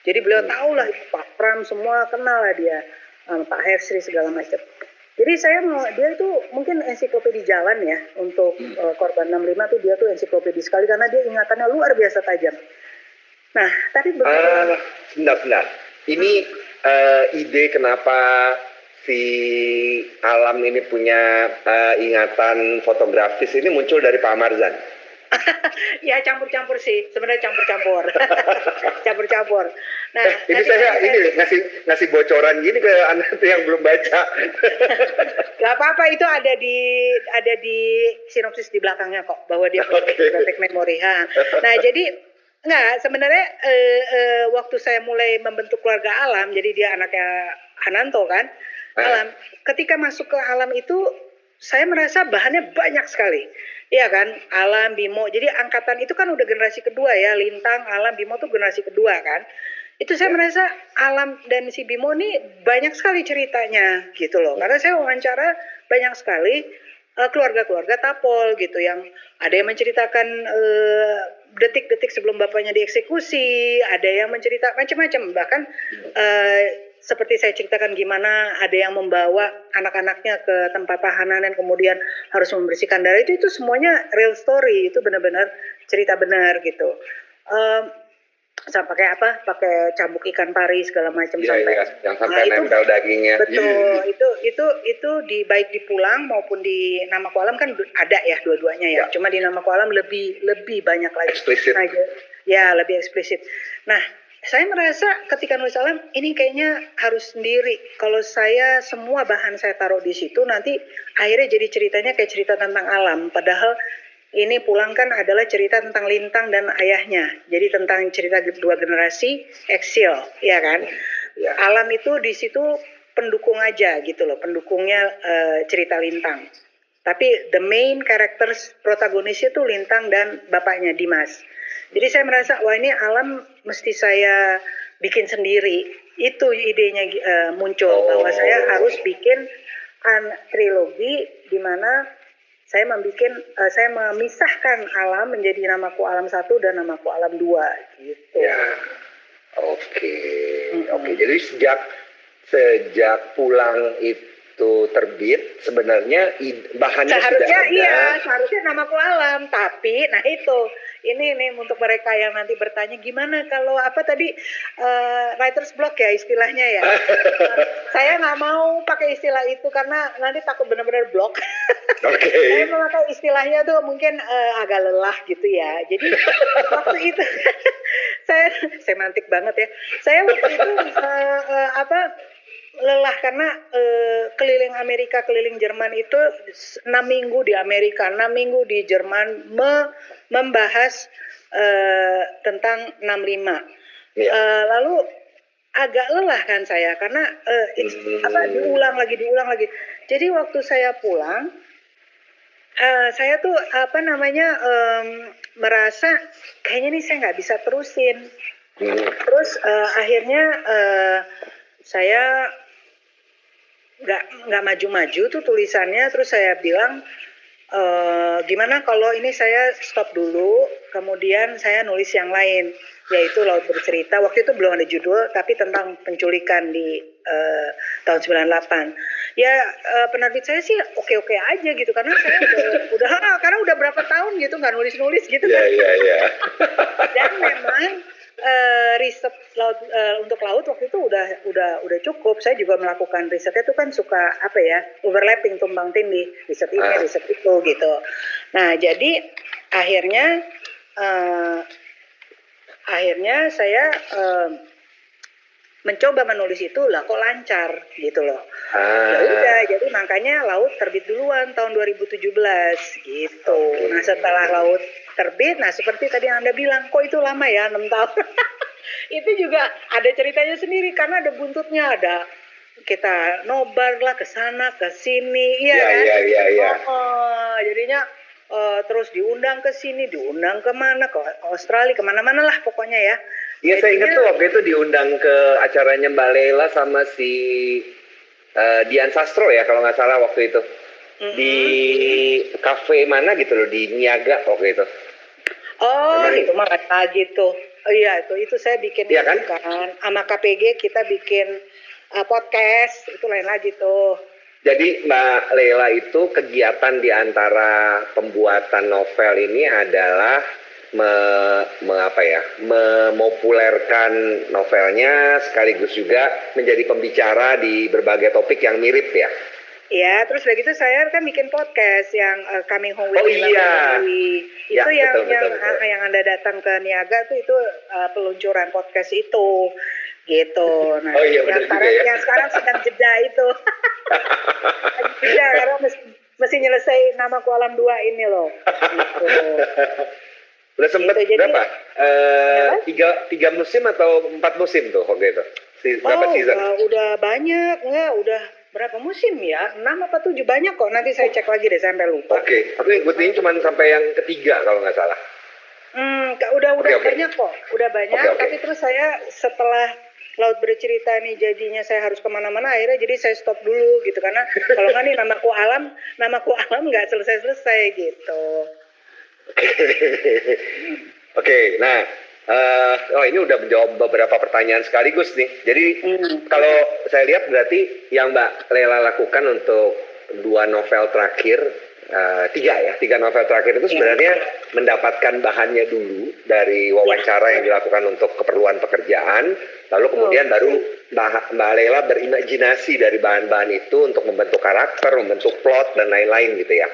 Jadi beliau tahu lah, Pak Pram semua kenal lah dia, Pak Hersri segala macam. Jadi dia itu mungkin ensiklopedi jalan ya untuk korban 65 tuh, dia tuh ensiklopedi sekali karena dia ingatannya luar biasa tajam. Nah, tadi begitu. Benar. Ini ide kenapa si Alam ini punya ingatan fotografis ini muncul dari Pak Amarzan. Ya campur-campur sih, sebenarnya campur-campur. Nah, ini saya ngasih bocoran gini ke Anda tuh yang belum baca. Gak apa-apa, itu ada di sinopsis di belakangnya kok, bahwa dia punya graphic memory. Nah, jadi sebenarnya waktu saya mulai membentuk keluarga Alam, jadi dia anaknya Hananto kan, Alam. Ketika masuk ke Alam itu saya merasa bahannya banyak sekali. Iya kan, Alam, Bimo. Jadi angkatan itu kan udah generasi kedua ya, Lintang, Alam, Bimo tuh generasi kedua kan. Itu saya merasa Alam dan si Bimo ini banyak sekali ceritanya gitu loh. Karena saya wawancara banyak sekali keluarga-keluarga Tapol gitu, yang ada yang menceritakan detik-detik sebelum bapaknya dieksekusi, ada yang menceritakan macam-macam. Bahkan seperti saya ceritakan gimana ada yang membawa anak-anaknya ke tempat tahanan dan kemudian harus membersihkan darah, itu semuanya real story, itu benar-benar cerita benar gitu. Pakai cambuk ikan pari segala macam, yang sampai nempel dagingnya. Betul, itu baik di Pulang maupun di Namaku Alam kan ada ya dua-duanya ya. Cuma di Namaku Alam lebih banyak lagi. Eksplisit. Ya, lebih eksplisit. Nah, saya merasa ketika nulis Alam ini kayaknya harus sendiri. Kalau saya semua bahan saya taruh di situ, nanti akhirnya jadi ceritanya kayak cerita tentang Alam. Padahal ini Pulang kan adalah cerita tentang Lintang dan ayahnya. Jadi tentang cerita dua generasi eksil, ya kan? Ya. Alam itu di situ pendukung aja gitu loh, pendukungnya cerita Lintang. Tapi the main characters protagonisnya tuh Lintang dan bapaknya Dimas. Jadi saya merasa wah ini Alam mesti saya bikin sendiri. Itu idenya muncul bahwa saya harus bikin trilogi di mana saya memisahkan Alam menjadi Namaku Alam 1 dan Namaku Alam 2 gitu. Ya. Oke. Jadi sejak Pulang itu terbit sebenarnya bahannya seharusnya sudah ada. Seharusnya Namaku Alam, tapi nah itu ini nih untuk mereka yang nanti bertanya gimana kalau apa tadi writer's block ya istilahnya ya. Saya nggak mau pakai istilah itu karena nanti takut benar-benar block. Oke. Saya memakai istilahnya tuh mungkin agak lelah gitu ya. Jadi waktu itu saya semantik banget ya. Saya waktu itu lelah karena keliling Amerika, keliling Jerman itu 6 minggu di Amerika, 6 minggu di Jerman membahas tentang 65. Iya. Lalu agak lelah kan saya karena diulang lagi. Jadi waktu saya pulang, saya tuh merasa kayaknya nih saya nggak bisa terusin. Terus akhirnya saya nggak maju-maju tuh tulisannya. Terus saya bilang gimana kalau ini saya stop dulu, kemudian saya nulis yang lain, yaitu Laut Bercerita. Waktu itu belum ada judul, tapi tentang penculikan di tahun 98. Ya penerbit saya sih oke-oke aja gitu, karena saya karena udah berapa tahun gitu nggak nulis-nulis gitu kan. Iya. Dan memang riset untuk laut waktu itu udah cukup. Saya juga melakukan risetnya itu kan suka overlapping, tumbang tindih, riset ini riset itu gitu. Nah jadi akhirnya saya mencoba menulis itu, lah kok lancar gitu loh. Ya udah, jadi makanya Laut terbit duluan tahun 2017 gitu. Nah setelah Laut terbit, nah seperti tadi yang Anda bilang, kok itu lama ya 6 tahun. Itu juga ada ceritanya sendiri karena ada buntutnya, ada kita nobar lah ke sana ke sini, Iya. Jadinya terus diundang ke sini, diundang kemana, ke Australia, kemana-mana lah pokoknya ya. Iya, saya ingat tuh waktu itu diundang ke acaranya Mbak Leila sama si Dian Sastro ya kalau nggak salah waktu itu. Di kafe mana gitu loh, di Niaga waktu itu. Oh, itu mah lagi tuh. Oh iya, itu saya bikin iya kan? Sama KPG kita bikin podcast, itu lain lagi tuh. Jadi Mbak Leila itu kegiatan di antara pembuatan novel ini adalah memopulerkan novelnya sekaligus juga menjadi pembicara di berbagai topik yang mirip ya. Ya, terus begitu saya kan bikin podcast yang Coming Home with iya. Itu ya, betul. yang Anda datang ke Niaga tuh itu peluncuran podcast itu gitu. Nah, yang sekarang sedang jeda itu. Jeda karena mesti nyelesai Namaku Alam 2 ini loh. Gitu. Udah sempet berapa? 3 musim atau 4 musim tuh waktu itu? Berapa season? Udah banyak, udah berapa musim ya? 6 apa 7, banyak kok. Nanti saya cek lagi deh, sampai lupa. Oke. Aku ngikutin cuma sampai yang ketiga kalau nggak salah. Udah banyak kok. Udah banyak. Tapi terus saya setelah Laut Bercerita nih jadinya saya harus kemana-mana, akhirnya jadi saya stop dulu gitu, karena kalau nggak nih namaku alam nggak selesai gitu. Oke, nah ini udah menjawab beberapa pertanyaan sekaligus nih. Jadi kalau saya lihat berarti yang Mbak Leila lakukan untuk 2 novel terakhir, 3 novel terakhir itu sebenarnya mendapatkan bahannya dulu dari wawancara yang dilakukan untuk keperluan pekerjaan, lalu kemudian baru Mbak Leila berimajinasi dari bahan-bahan itu untuk membentuk karakter, membentuk plot dan lain-lain gitu ya.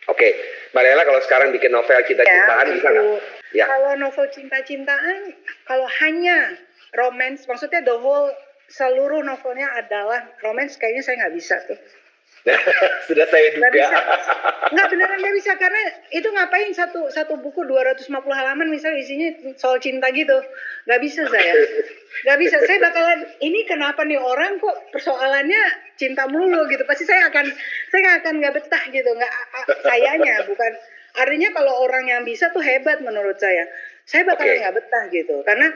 Oke, Mbak Leila kalau sekarang bikin novel cinta-cintaan bisa nggak? Ya. Kalau novel cinta-cintaan, kalau hanya romance, maksudnya seluruh novelnya adalah romance, kayaknya saya nggak bisa tuh. Sudah saya duga. Nggak, beneran nggak bisa, karena itu ngapain satu buku 250 halaman misalnya isinya soal cinta gitu. Nggak bisa saya. Nggak bisa, saya bakalan, ini kenapa nih orang kok persoalannya cinta melulu gitu. Pasti saya akan nggak betah gitu. Sayanya bukan, artinya kalau orang yang bisa tuh hebat menurut saya. Saya bakalan nggak betah gitu, karena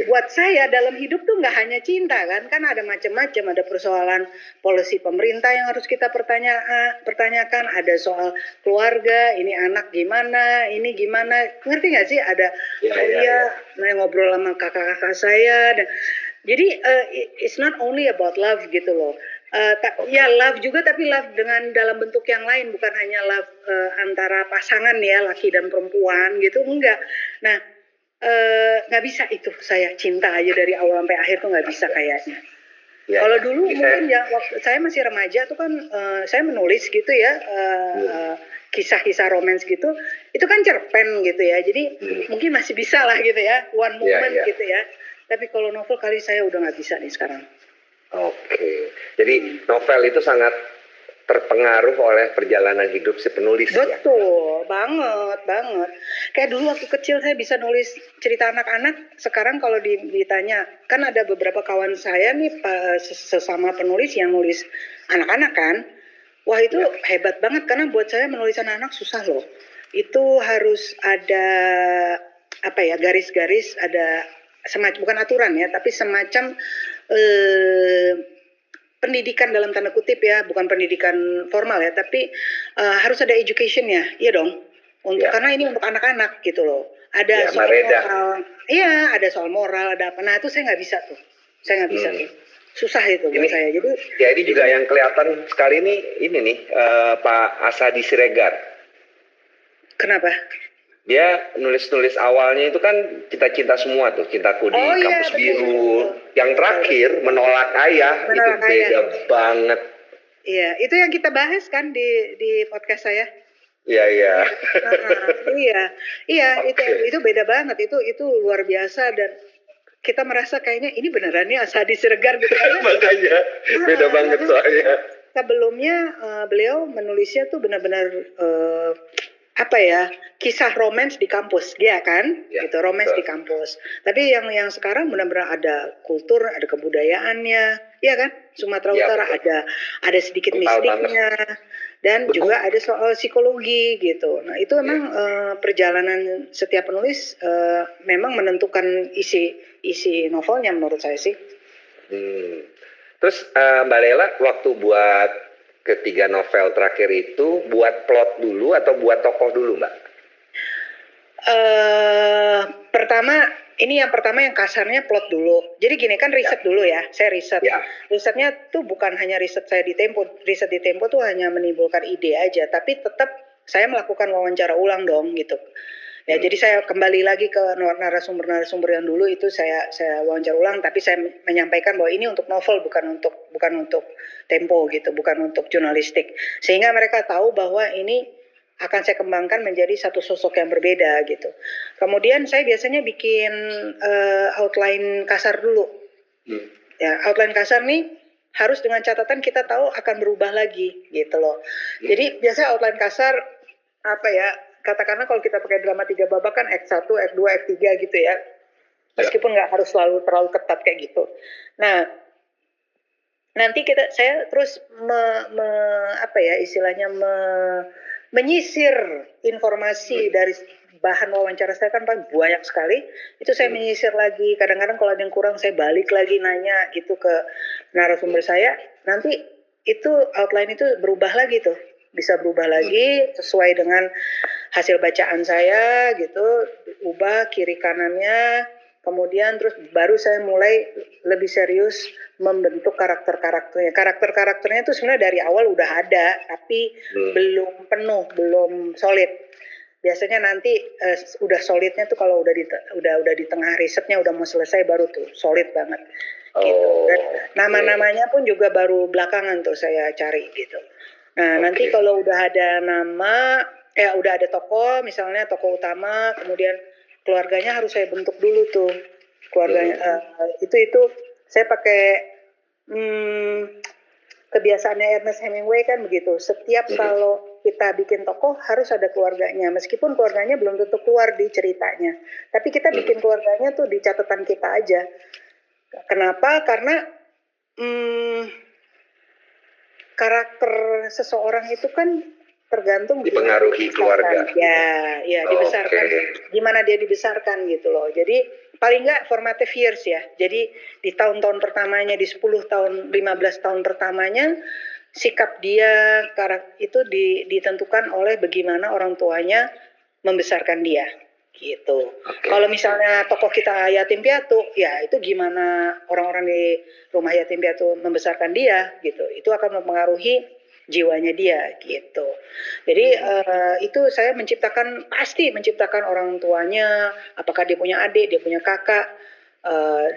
buat saya dalam hidup tuh nggak hanya cinta kan ada macam-macam, ada persoalan polisi pemerintah yang harus kita pertanyakan, ada soal keluarga, ini anak gimana, ini gimana, ngerti nggak sih, ada ngobrol sama kakak-kakak saya, dan jadi it's not only about love gitu loh. Ya love juga, tapi love dengan dalam bentuk yang lain, bukan hanya love antara pasangan ya, laki dan perempuan gitu, enggak. Nah, nggak bisa itu, saya cinta aja dari awal sampai akhir tuh nggak bisa kayaknya. Ya, Kalau ya. dulu mungkin ya waktu saya masih remaja tuh kan saya menulis gitu ya, kisah-kisah romance gitu, itu kan cerpen gitu ya, jadi mungkin masih bisa lah gitu ya, one moment gitu ya. Tapi kalau novel kali saya udah nggak bisa nih sekarang. Oke, jadi novel itu sangat terpengaruh oleh perjalanan hidup si penulis. Betul, banget. Kayak dulu waktu kecil saya bisa nulis cerita anak-anak, sekarang kalau ditanya, kan ada beberapa kawan saya nih sesama penulis yang nulis anak-anak kan, wah itu hebat banget, karena buat saya menulis anak-anak susah loh. Itu harus ada garis-garis, ada semacam, bukan aturan ya, tapi semacam pendidikan dalam tanda kutip ya, bukan pendidikan formal ya, tapi harus ada education-nya, iya dong. Karena ini untuk anak-anak gitu loh. Ada soal moral, ada soal moral, ada apa. Nah itu saya nggak bisa tuh, tuh. Susah itu buat saya. Jadi ya ini juga yang kelihatan sekali ini nih Pak Asadi Siregar. Kenapa? Dia nulis awalnya itu kan cinta-cinta semua tuh, cintaku di kampus biru. Yang terakhir menolak ayah itu beda banget. Iya, itu yang kita bahas kan di podcast saya. Iya. Iya, itu beda banget. Itu luar biasa, dan kita merasa kayaknya ini beneran nih Asadi Siregar gitu. Makanya beda banget soalnya. Sebelumnya beliau menulisnya tuh benar-benar kisah romance di kampus dia kan, gitu, romance di kampus. Tapi yang sekarang benar-benar ada kultur, ada kebudayaannya, ya kan? Sumatera Utara ada sedikit mistiknya, dan juga ada soal psikologi gitu. Nah itu memang perjalanan setiap penulis memang menentukan isi novelnya menurut saya sih. Terus Mbak Lela waktu buat ketiga novel terakhir itu buat plot dulu atau buat tokoh dulu, Mbak? Yang pertama yang kasarnya plot dulu. Jadi gini kan, riset dulu ya. Saya riset. Risetnya tuh bukan hanya riset saya di Tempo. Riset di Tempo tuh hanya menimbulkan ide aja, tapi tetap saya melakukan wawancara ulang dong gitu. Ya, jadi saya kembali lagi ke narasumber yang dulu itu saya wawancara ulang, tapi saya menyampaikan bahwa ini untuk novel, bukan untuk Tempo gitu, bukan untuk jurnalistik. Sehingga mereka tahu bahwa ini akan saya kembangkan menjadi satu sosok yang berbeda gitu. Kemudian saya biasanya bikin outline kasar dulu. Ya, outline kasar nih harus dengan catatan kita tahu akan berubah lagi gitu loh. Jadi biasanya outline kasar katakanlah kalau kita pakai drama 3 babak kan Act 1, Act 2, Act 3 gitu ya. Meskipun nggak harus selalu terlalu ketat kayak gitu. Nah, nanti saya terus menyisir informasi dari bahan wawancara saya kan banyak sekali. Itu saya menyisir lagi. Kadang-kadang kalau ada yang kurang saya balik lagi nanya gitu ke narasumber saya. Nanti itu outline itu berubah lagi tuh. Bisa berubah lagi sesuai dengan hasil bacaan saya gitu, ubah kiri kanannya, kemudian terus baru saya mulai lebih serius membentuk karakter-karakternya. Karakter-karakternya itu sebenarnya dari awal udah ada, tapi belum penuh, belum solid. Biasanya nanti udah solidnya tuh kalau udah di tengah risetnya udah mau selesai baru tuh solid banget. Gitu. Dan nama-namanya pun juga baru belakangan tuh saya cari gitu. Nah, nanti kalau udah ada nama, udah ada tokoh, misalnya tokoh utama, kemudian keluarganya harus saya bentuk dulu tuh. Keluarganya itu saya pakai kebiasaannya Ernest Hemingway kan begitu. Setiap kalau kita bikin tokoh harus ada keluarganya, meskipun keluarganya belum tentu keluar di ceritanya. Tapi kita bikin keluarganya tuh di catatan kita aja. Kenapa? Karena karakter seseorang itu kan tergantung dipengaruhi keluarga. Ya dibesarkan. Gimana dia dibesarkan gitu loh. Jadi paling nggak formative years ya. Jadi di tahun-tahun pertamanya, di 10 tahun, 15 tahun pertamanya, sikap dia itu ditentukan oleh bagaimana orang tuanya membesarkan dia. gitu. Oke. Kalau misalnya tokoh kita yatim piatu, ya itu gimana orang-orang di rumah yatim piatu membesarkan dia gitu. Itu akan mempengaruhi jiwanya dia gitu. Jadi itu saya pasti menciptakan orang tuanya, apakah dia punya adik, dia punya kakak,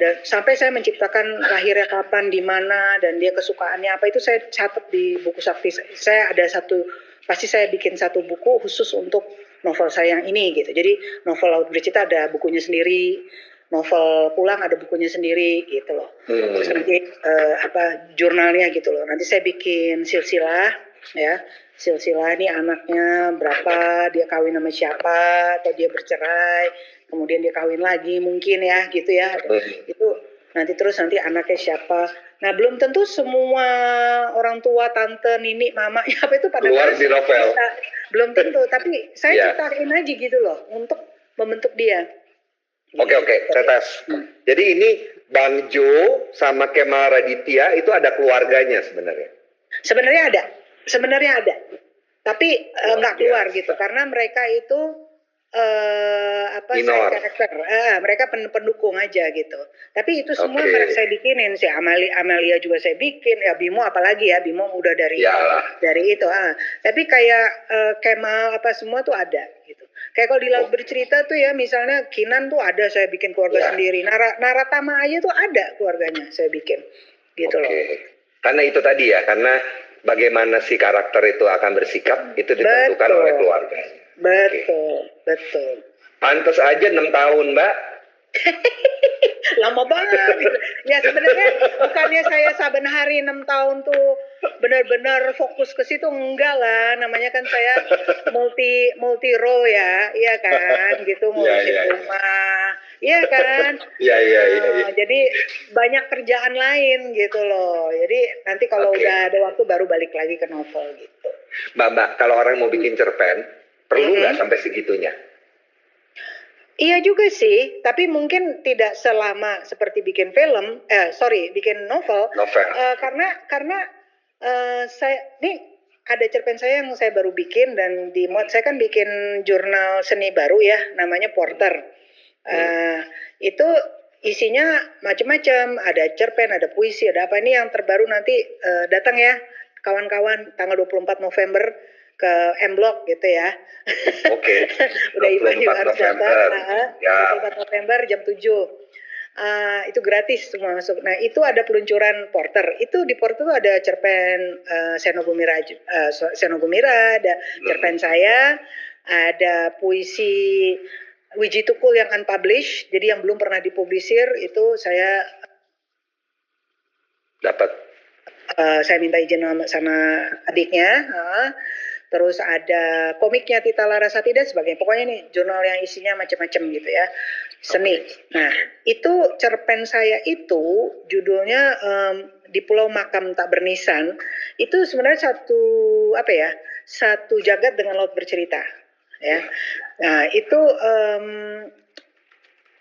dan sampai saya menciptakan lahirnya kapan, di mana, dan dia kesukaannya apa, itu saya catat di buku sakti. Pasti saya bikin satu buku khusus untuk novel saya yang ini gitu. Jadi novel Laut Bercerita ada bukunya sendiri, novel Pulang ada bukunya sendiri gitu loh. Terus nanti jurnalnya gitu loh. Nanti saya bikin silsilah ya. Silsilah ini anaknya berapa, dia kawin sama siapa, atau dia bercerai, kemudian dia kawin lagi mungkin ya gitu ya. Itu nanti anaknya siapa. Nah, belum tentu semua orang tua, tante, nini, mama apa itu pada keluar di novel. Belum tentu, tapi saya ciptain aja gitu loh untuk membentuk dia. Oke, Tetes. Jadi ini Bang Jo sama Kemal Raditya itu ada keluarganya sebenarnya? Sebenarnya ada. Tapi nggak keluar gitu, karena mereka itu side karakter, mereka pendukung aja gitu. Tapi itu semua saya bikinin, si Amalia juga saya bikin, ya Bimo apalagi ya, Bimo udah dari itu. Tapi kayak Kemal apa semua tuh ada gitu. Kayak kalau di Laut Bercerita tuh ya, misalnya Kinan tuh ada saya bikin keluarga sendiri. Naratama aja tuh ada keluarganya saya bikin gitu loh. Karena itu tadi ya, karena bagaimana si karakter itu akan bersikap itu ditentukan oleh keluarganya. Betul. Pantes aja 6 tahun, Mbak. Lama banget. Ya sebenarnya bukannya saya saben hari 6 tahun tuh benar-benar fokus ke situ, enggak lah. Namanya kan saya multi role ya, iya kan, gitu, ngurusin rumah, iya kan. Iya. Jadi banyak kerjaan lain gitu loh. Jadi nanti kalau udah ada waktu baru balik lagi ke novel gitu. Mbak, kalau orang mau bikin cerpen, perlu nggak sampai segitunya? Iya juga sih, tapi mungkin tidak selama seperti bikin bikin novel. Karena saya ini ada cerpen saya yang saya baru bikin dan saya kan bikin jurnal seni baru ya, namanya Porter. Itu isinya macam-macam, ada cerpen, ada puisi, ada apa. Ini yang terbaru nanti datang ya kawan-kawan tanggal 24 November ke M Block gitu ya. Udah Ivan juga harus datang. 24 November jam 7. Itu gratis semua masuk. Nah, itu ada peluncuran Porter. Itu di Porter itu ada cerpen Seno Gumira, ada cerpen saya, ada puisi Wiji Tukul yang unpublished, jadi yang belum pernah dipublisir itu saya dapat. Saya minta izin sama adiknya. Terus ada komiknya Tita Larasati dan sebagainya. Pokoknya nih jurnal yang isinya macam-macam gitu ya, seni. Nah, itu cerpen saya itu judulnya Di Pulau Makam Tak Bernisan. Itu sebenarnya satu jagat dengan Laut Bercerita. Ya, nah itu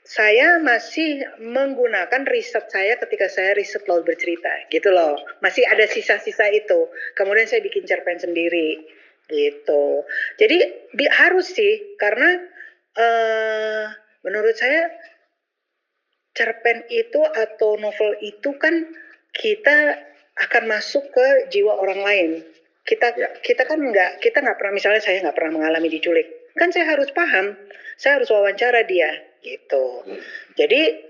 saya masih menggunakan riset saya ketika saya riset Laut Bercerita, gitu loh. Masih ada sisa-sisa itu. Kemudian saya bikin cerpen sendiri, gitu. Jadi harus sih, karena menurut saya cerpen itu atau novel itu kan kita akan masuk ke jiwa orang lain. Kita nggak pernah, misalnya saya nggak pernah mengalami diculik, kan saya harus paham, saya harus wawancara dia gitu. Jadi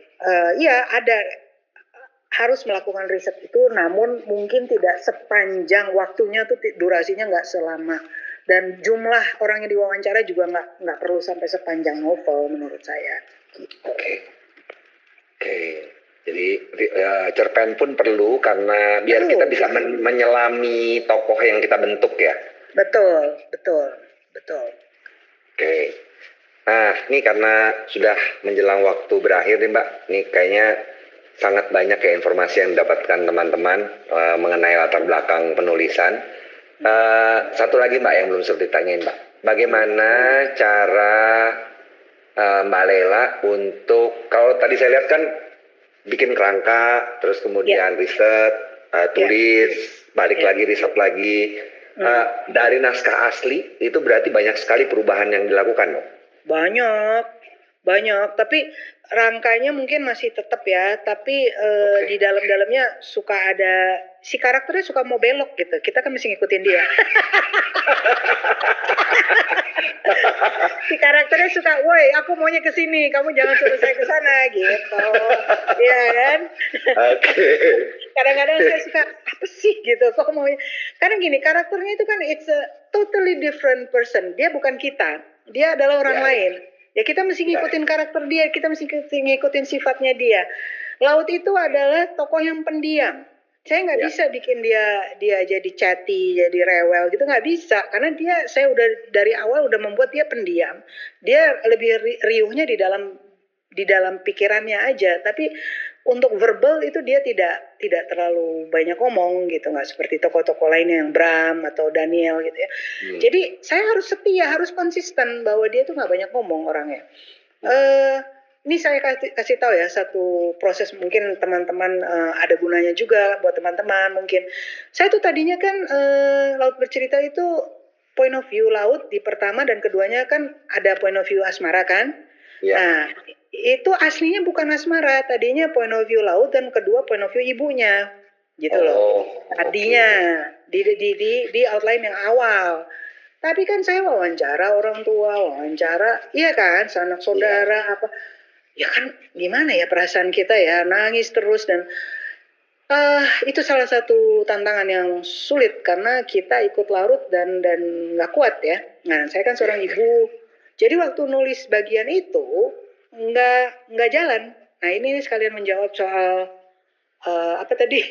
harus melakukan riset itu, namun mungkin tidak sepanjang waktunya tuh, durasinya nggak selama, dan jumlah orang yang diwawancara juga nggak perlu sampai sepanjang novel menurut saya. Gitu. Oke. Jadi cerpen pun perlu karena biar kita bisa menyelami tokoh yang kita bentuk ya. Betul. Oke. Nah, ini karena sudah menjelang waktu berakhir nih Mbak. Ini kayaknya sangat banyak ya informasi yang didapatkan teman-teman mengenai latar belakang penulisan. Satu lagi Mbak yang belum sempat ditanyain Mbak. Bagaimana cara Mbak Lela untuk, kalau tadi saya lihat kan bikin kerangka, terus kemudian riset, tulis, balik lagi riset lagi. Dari naskah asli itu berarti banyak sekali perubahan yang dilakukan, dong? Banyak, banyak. Tapi rangkanya mungkin masih tetap ya. Tapi di dalam-dalamnya suka ada si karakternya suka mau belok gitu. Kita kan mesti ngikutin dia. Si karakternya suka, woi aku maunya ke sini, kamu jangan suruh saya ke sana gitu. Iya kan? Oke. Kadang-kadang saya suka apa sih gitu kok maunya. Karena gini, karakternya itu kan it's a totally different person. Dia bukan kita. Dia adalah orang lain. Ya kita mesti ngikutin karakter dia, kita mesti ngikutin sifatnya dia. Laut itu adalah tokoh yang pendiam. Saya nggak bisa bikin dia jadi chatty, jadi rewel gitu, nggak bisa. Karena saya udah dari awal udah membuat dia pendiam. Dia lebih riuhnya di dalam pikirannya aja. Tapi untuk verbal itu dia tidak terlalu banyak ngomong gitu, nggak seperti tokoh-tokoh lainnya yang Bram atau Daniel gitu ya. Jadi saya harus setia, harus konsisten bahwa dia tuh nggak banyak ngomong orangnya. Ini saya kasih tahu ya satu proses, mungkin teman-teman ada gunanya juga buat teman-teman mungkin. Saya tuh tadinya kan Laut Bercerita itu point of view Laut di pertama dan keduanya kan ada point of view Asmara kan. Nah itu aslinya bukan Asmara, tadinya point of view Laut dan kedua point of view ibunya gitu loh. Tadinya di outline yang awal. Tapi kan saya wawancara orang tua, iya kan, sanak saudara apa. Ya kan gimana ya perasaan kita ya, nangis terus dan itu salah satu tantangan yang sulit karena kita ikut larut dan nggak kuat ya. Nah saya kan seorang ibu, jadi waktu nulis bagian itu nggak jalan. Nah ini sekalian menjawab soal apa tadi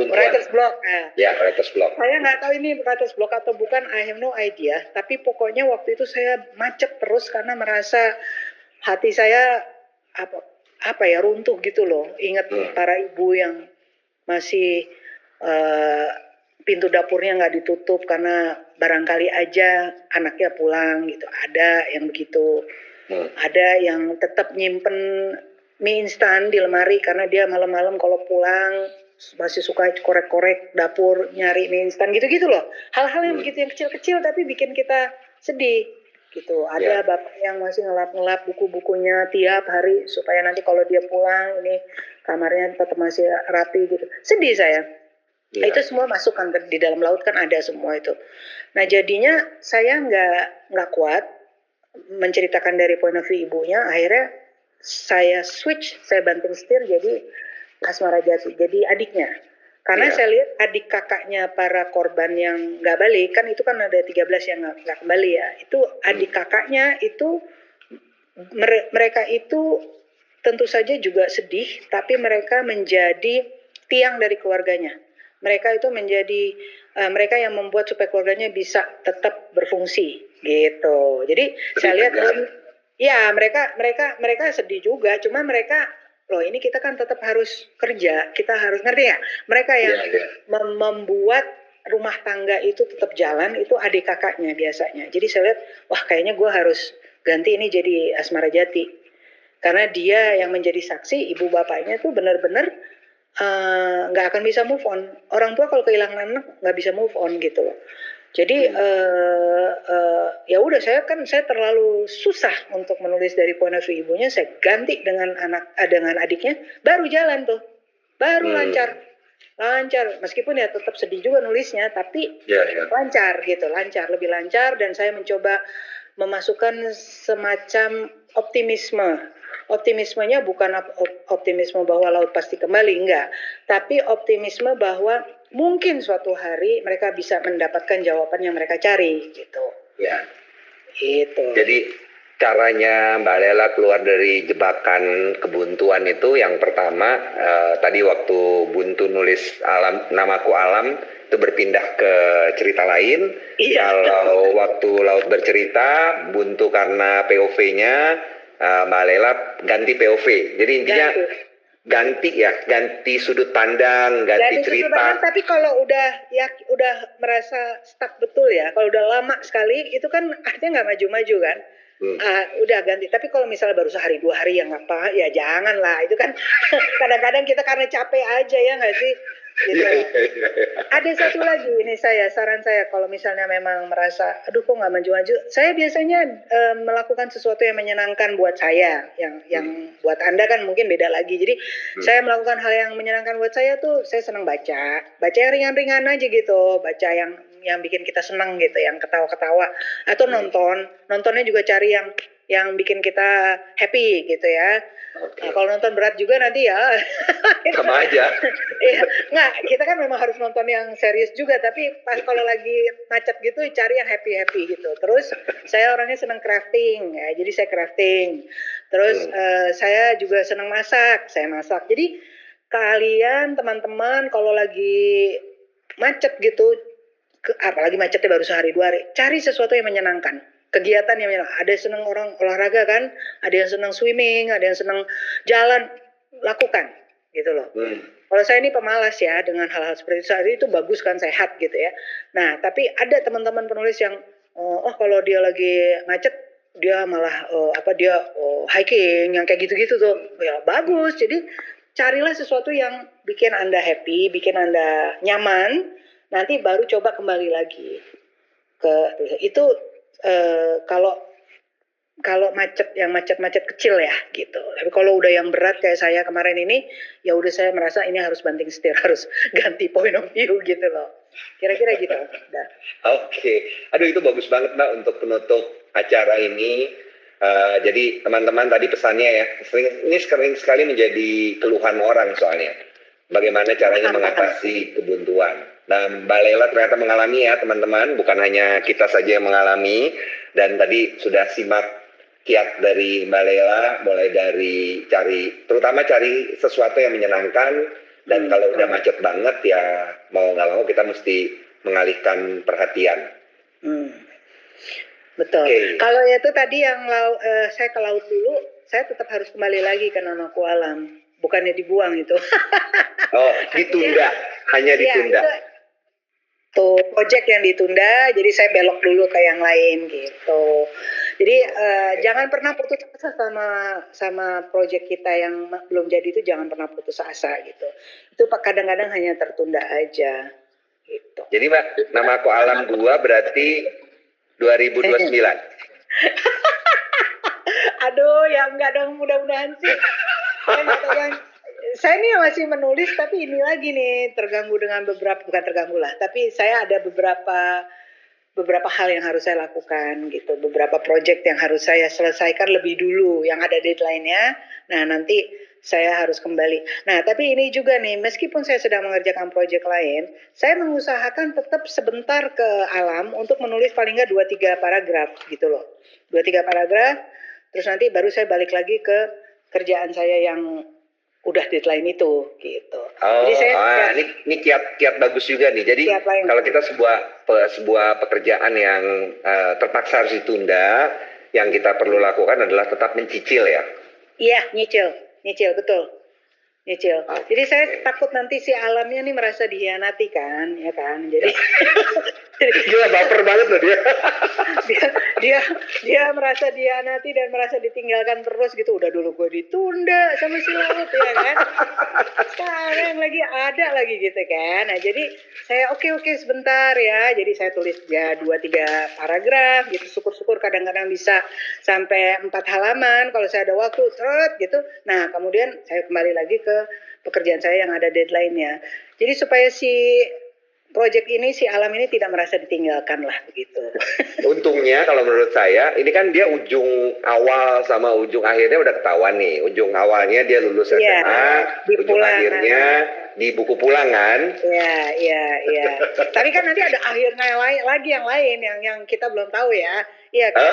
writer's block. Ya, writer's block. Saya nggak tahu ini writer's block atau bukan, I have no idea. Tapi pokoknya waktu itu saya macet terus karena merasa hati saya apa ya runtuh gitu loh. Ingat para ibu yang masih pintu dapurnya nggak ditutup karena barangkali aja anaknya pulang gitu. Ada yang begitu. Ada yang tetap nyimpen mie instan di lemari karena dia malam-malam kalau pulang masih suka korek-korek dapur nyari mie instan gitu-gitu loh. Hal-hal yang begitu yang kecil-kecil tapi bikin kita sedih gitu. Ada bapak yang masih ngelap-ngelap buku-bukunya tiap hari supaya nanti kalau dia pulang ini kamarnya tetap masih rapi gitu. Sedih saya. Itu semua masuk kan di dalam laut kan ada semua itu. Nah jadinya saya nggak kuat menceritakan dari point of view ibunya. Akhirnya saya switch, saya banting setir jadi Asmara Jati, jadi adiknya. Karena saya lihat adik kakaknya para korban yang nggak balik, kan itu kan ada 13 yang nggak kembali ya. Itu adik kakaknya itu, mereka itu tentu saja juga sedih, tapi mereka menjadi tiang dari keluarganya. Mereka itu menjadi, mereka yang membuat supaya keluarganya bisa tetap berfungsi gitu. Jadi saya lihat, ya mereka sedih juga, cuma mereka loh ini kita kan tetap harus kerja, kita harus ngerti ya. Mereka yang membuat rumah tangga itu tetap jalan itu adik kakaknya biasanya. Jadi saya lihat, wah kayaknya gue harus ganti ini jadi Asmara Jati. Karena dia yang menjadi saksi, ibu bapaknya tuh benar-benar nggak akan bisa move on. Orang tua kalau kehilangan anak nggak bisa move on gitu loh. Jadi ya udah saya terlalu susah untuk menulis dari point of view ibunya, saya ganti dengan dengan adiknya, baru jalan tuh, baru lancar meskipun ya tetap sedih juga nulisnya, tapi lancar gitu, lebih lancar dan saya mencoba memasukkan semacam optimismenya bukan optimisme bahwa laut pasti kembali, enggak, tapi optimisme bahwa mungkin suatu hari mereka bisa mendapatkan jawaban yang mereka cari gitu. Ya. Gitu. Jadi caranya Mbak Lela keluar dari jebakan kebuntuan itu yang pertama tadi waktu buntu nulis namaku alam itu berpindah ke cerita lain. Kalau waktu laut bercerita buntu karena POV-nya Mbak Lela ganti POV. Jadi intinya ganti sudut pandang, ganti cerita. Sudut pandang, tapi kalau udah merasa stuck betul ya, kalau udah lama sekali itu kan artinya nggak maju-maju kan. Udah ganti. Tapi kalau misalnya baru sehari 2 hari yang apa, ya jangan lah. Itu kan kadang-kadang kita karena capek aja ya nggak sih. gitu. Iya, iya, iya. Ada satu lagi ini saran saya kalau misalnya memang merasa aduh kok nggak maju-maju, saya biasanya melakukan sesuatu yang menyenangkan buat saya, yang buat Anda kan mungkin beda lagi. Jadi saya melakukan hal yang menyenangkan buat saya tuh, saya senang baca yang ringan-ringan aja gitu, baca yang bikin kita senang gitu, yang ketawa-ketawa, atau nontonnya juga cari yang bikin kita happy gitu ya. Nah, kalau nonton berat juga nanti ya Sama aja. Iya, nggak, kita kan memang harus nonton yang serius juga, tapi pas kalau lagi macet gitu cari yang happy-happy gitu. Terus saya orangnya senang crafting, ya, jadi saya crafting. Terus saya juga senang masak, saya masak. Jadi kalian teman-teman kalau lagi macet gitu, apalagi macetnya baru sehari dua hari, cari sesuatu yang menyenangkan. Kegiatan yang menyenangkan. Ada yang senang orang olahraga kan, ada yang senang swimming, ada yang senang jalan, lakukan gitu loh. Kalau saya ini pemalas ya dengan hal-hal seperti itu bagus kan, sehat gitu ya. Nah tapi ada teman-teman penulis yang kalau dia lagi macet dia malah hiking yang kayak gitu-gitu tuh ya bagus. Jadi carilah sesuatu yang bikin Anda happy, bikin Anda nyaman, nanti baru coba kembali lagi ke itu. Kalau macet kecil ya gitu. Tapi kalau udah yang berat kayak saya kemarin ini, ya udah saya merasa ini harus banting setir, harus ganti point of view gitu loh. Kira-kira gitu. Oke. Aduh itu bagus banget Mbak untuk penutup acara ini. Jadi teman-teman tadi pesannya ya, ini sering sekali menjadi keluhan orang soalnya. Bagaimana caranya mengatasi kebuntuan. Nah Mbak Lela ternyata mengalami ya teman-teman, bukan hanya kita saja yang mengalami. Dan tadi sudah simak kiat dari Mbak Lela, mulai dari terutama cari sesuatu yang menyenangkan. Dan kalau udah macet banget ya mau nggak mau kita mesti mengalihkan perhatian. Betul. Okay. Kalau itu tadi yang saya ke laut dulu, saya tetap harus kembali lagi ke Namaku Alam. Bukannya dibuang itu. Oh, ditunda. Hanya ditunda. Ya, tuh project yang ditunda, jadi saya belok dulu ke yang lain gitu. Jadi jangan pernah putus asa sama project kita yang belum jadi itu, jangan pernah putus asa gitu. Itu kadang-kadang hanya tertunda aja gitu. Jadi Mbak, Namaku Alam 2 berarti 2029. Aduh, ya enggak dong, mudah-mudahan sih. Saya ini masih menulis, tapi ini lagi nih terganggu dengan bukan terganggu lah, tapi saya ada beberapa hal yang harus saya lakukan gitu, beberapa project yang harus saya selesaikan lebih dulu, yang ada deadline-nya. Nah nanti saya harus kembali. Nah tapi ini juga nih, meskipun saya sedang mengerjakan project lain, saya mengusahakan tetap sebentar ke alam untuk menulis paling nggak 2-3 paragraf gitu loh. 2-3 paragraf, terus nanti baru saya balik lagi ke kerjaan saya yang udah deadline itu gitu. Jadi saya ini kiat bagus juga nih. Jadi kalau kita sebuah pekerjaan yang terpaksa harus ditunda, yang kita perlu lakukan adalah tetap mencicil ya. Iya, nyicil betul. Nyicil. Jadi saya takut nanti si alamnya nih merasa dihianati kan, ya kan. Jadi gila baper banget loh dia. dia merasa dihianati dan merasa ditinggalkan terus gitu. Udah dulu gue ditunda sama si laut ya kan. Sekarang lagi ada lagi gitu kan. Nah jadi saya oke sebentar ya. Jadi saya tulis ya 2-3 paragraf gitu. Syukur-syukur kadang-kadang bisa sampai 4 halaman kalau saya ada waktu gitu. Nah kemudian saya kembali lagi ke pekerjaan saya yang ada deadline-nya. Jadi supaya si project ini, si alam ini tidak merasa ditinggalkan lah begitu. Untungnya kalau menurut saya, ini kan dia ujung awal sama ujung akhirnya udah ketahuan nih. Ujung awalnya dia lulus SMA, ujung akhirnya di buku pulang kan? Iya. Tapi kan nanti ada akhirnya yang lain yang kita belum tahu ya. Iya kan?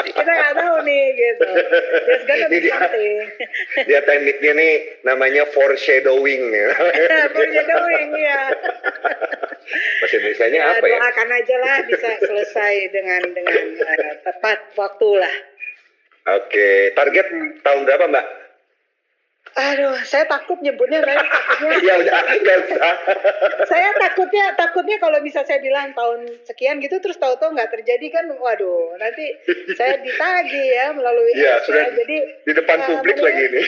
Kita nggak tahu nih gitu. There's gonna be something. Dia tekniknya nih namanya foreshadowing. Foreshadowing ya. Bahasa Indonesianya apa ya? Doakan aja lah bisa selesai dengan tepat waktu lah. Oke, target tahun berapa Mbak? Aduh, saya takut nyebutnya, saya takutnya. Ya udah, nggak usah. Saya takutnya kalau bisa saya bilang tahun sekian gitu, terus tahu-tahu nggak terjadi kan, waduh, nanti saya ditagih ya melalui Iya, X sudah ya. Jadi di depan publik lagi ini.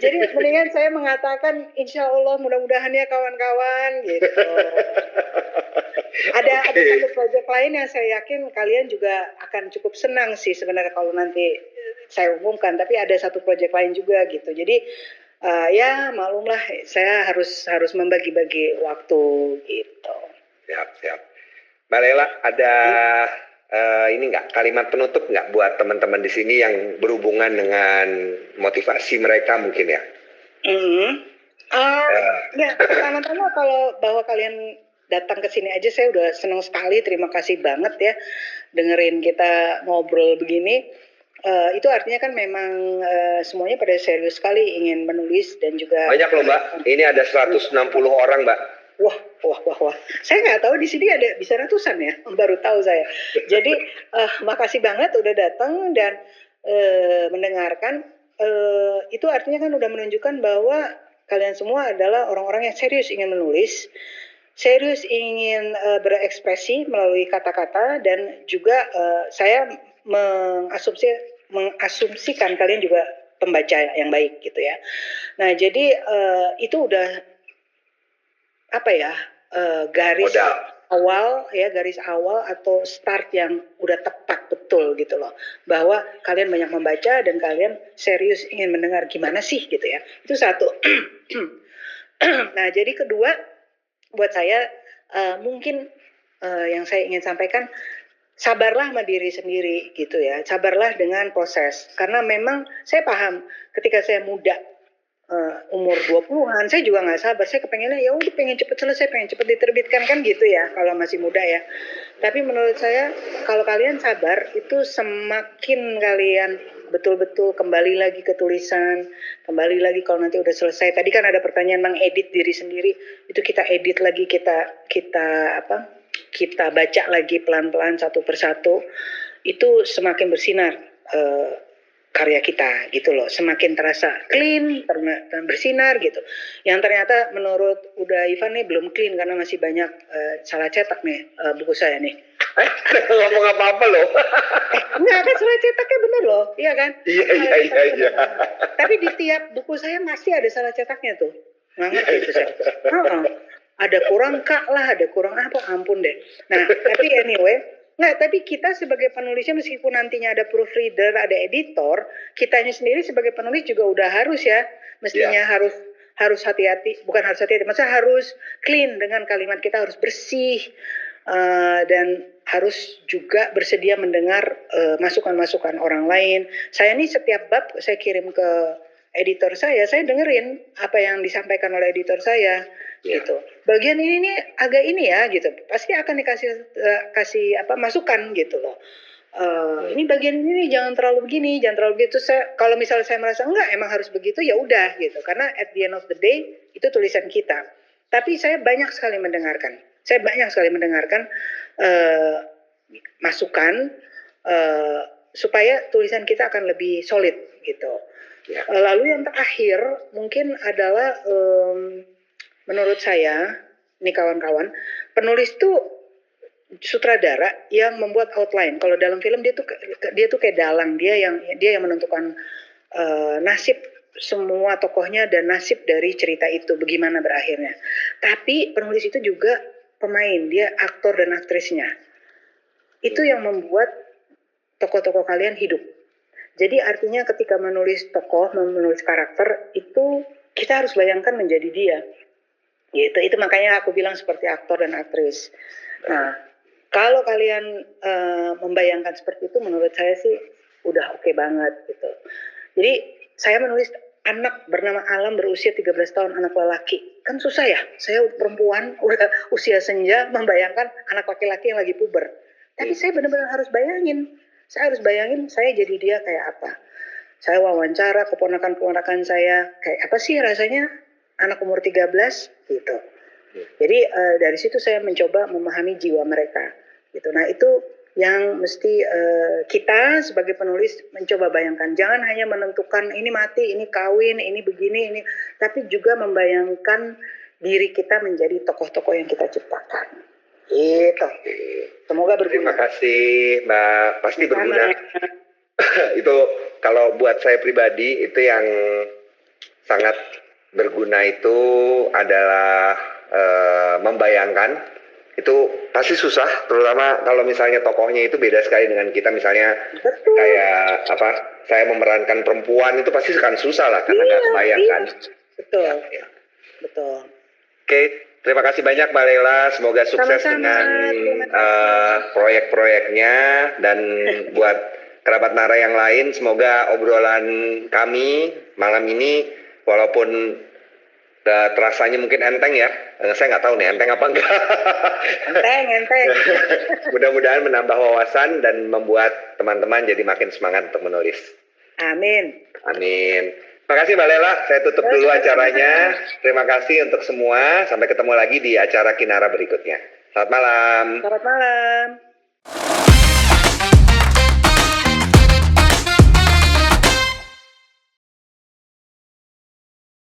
jadi mendingan saya mengatakan insya Allah mudah-mudahan ya kawan-kawan gitu. Ada satu proyek lain yang saya yakin kalian juga akan cukup senang sih sebenarnya kalau nanti saya umumkan. Tapi ada satu proyek lain juga gitu. Jadi ya maklumlah saya harus membagi-bagi waktu gitu. Siap. Mbak Lela, ada ini nggak kalimat penutup nggak buat teman-teman di sini yang berhubungan dengan motivasi mereka mungkin ya? Ya, pertama-tama kalau bahwa kalian datang ke sini aja saya udah senang sekali. Terima kasih banget ya dengerin kita ngobrol begini. Itu artinya kan memang semuanya pada serius sekali ingin menulis dan juga banyak loh Mbak. Ini ada 160 orang Mbak. Wah. Saya nggak tahu di sini ada bisa ratusan ya. Baru tahu saya. Jadi makasih banget udah datang dan mendengarkan. Itu artinya kan udah menunjukkan bahwa kalian semua adalah orang-orang yang serius ingin menulis, serius ingin berekspresi melalui kata-kata, dan juga saya mengasumsikan kalian juga pembaca yang baik gitu ya. Nah jadi itu udah apa ya garis awal atau start yang udah tepat betul gitu loh, bahwa kalian banyak membaca dan kalian serius ingin mendengar gimana sih gitu ya. Itu satu. Nah jadi kedua buat saya mungkin yang saya ingin sampaikan, sabarlah sama diri sendiri gitu ya, sabarlah dengan proses, karena memang saya paham ketika saya muda umur 20-an saya juga nggak sabar, saya kepengennya ya udah pengen cepet selesai, pengen cepet diterbitkan kan gitu ya kalau masih muda ya. Tapi menurut saya kalau kalian sabar itu semakin kalian betul-betul kembali lagi ke tulisan, kembali lagi kalau nanti udah selesai. Tadi kan ada pertanyaan mengedit diri sendiri, itu kita edit lagi, kita baca lagi pelan-pelan satu persatu, itu semakin bersinar karya kita gitu loh, semakin terasa clean, bersinar gitu. Yang ternyata menurut Uda Ivan nih belum clean karena masih banyak salah cetak nih buku saya nih. Ngomong apa-apa loh. Enggak kan, salah cetaknya bener loh, iya kan? Iya. Tapi di tiap buku saya masih ada salah cetaknya tuh. Nggak ngerti itu saya. Ada kurang kak lah, ada kurang apa, ampun deh. Nah, tapi anyway, tapi kita sebagai penulisnya meskipun nantinya ada proofreader, ada editor, kitanya sendiri sebagai penulis juga udah harus ya, mestinya harus hati-hati, bukan harus hati-hati, maksudnya harus clean dengan kalimat kita, harus bersih, dan harus juga bersedia mendengar masukan-masukan orang lain. Saya nih setiap bab saya kirim ke editor saya dengerin apa yang disampaikan oleh editor saya gitu. Bagian ini nih agak ini ya gitu, pasti akan kasih masukan gitu loh. Ini bagian ini jangan terlalu begini, jangan terlalu begitu. Kalau misalnya saya merasa enggak emang harus begitu, ya udah gitu, karena at the end of the day itu tulisan kita. Tapi saya banyak sekali mendengarkan masukan supaya tulisan kita akan lebih solid gitu. Lalu yang terakhir mungkin adalah menurut saya, nih kawan-kawan, penulis tuh sutradara yang membuat outline. Kalau dalam film dia tuh kayak dalang, dia yang menentukan nasib semua tokohnya dan nasib dari cerita itu bagaimana berakhirnya. Tapi penulis itu juga pemain, dia aktor dan aktrisnya. Itu yang membuat tokoh-tokoh kalian hidup. Jadi artinya ketika menulis tokoh, menulis karakter, itu kita harus bayangkan menjadi dia. Gitu. Itu makanya aku bilang seperti aktor dan aktris. Nah, kalau kalian membayangkan seperti itu, menurut saya sih udah oke banget gitu. Jadi saya menulis anak bernama Alam berusia 13 tahun, anak lelaki. Kan susah ya, saya perempuan udah usia senja membayangkan anak laki-laki yang lagi puber. Tapi saya benar-benar harus bayangin. Saya harus bayangin saya jadi dia kayak apa. Saya wawancara keponakan-keponakan saya, kayak apa sih rasanya anak umur 13 gitu. Jadi dari situ saya mencoba memahami jiwa mereka gitu. Nah itu yang mesti kita sebagai penulis mencoba bayangkan. Jangan hanya menentukan ini mati, ini kawin, ini begini, ini, tapi juga membayangkan diri kita menjadi tokoh-tokoh yang kita ciptakan. Itu. Semoga berguna. Terima kasih Mbak, pasti berguna. Itu kalau buat saya pribadi itu yang sangat berguna itu adalah membayangkan. Itu pasti susah, terutama kalau misalnya tokohnya itu beda sekali dengan kita. Misalnya Betul. kayak apa, saya memerankan perempuan itu pasti akan susah lah karena nggak kebayang kan. Betul. Ya. Betul. Oke, terima kasih banyak Mbak Lela. Semoga sukses dengan proyek-proyeknya, dan buat kerabat Nara yang lain, semoga obrolan kami malam ini walaupun terasanya mungkin enteng ya. Saya nggak tahu nih enteng apa enggak. Enteng. Mudah-mudahan menambah wawasan dan membuat teman-teman jadi makin semangat untuk menulis. Amin. Terima kasih Mbak Lela. Saya tutup dulu acaranya. Terima kasih untuk semua. Sampai ketemu lagi di acara Kinara berikutnya. Selamat malam. Selamat malam.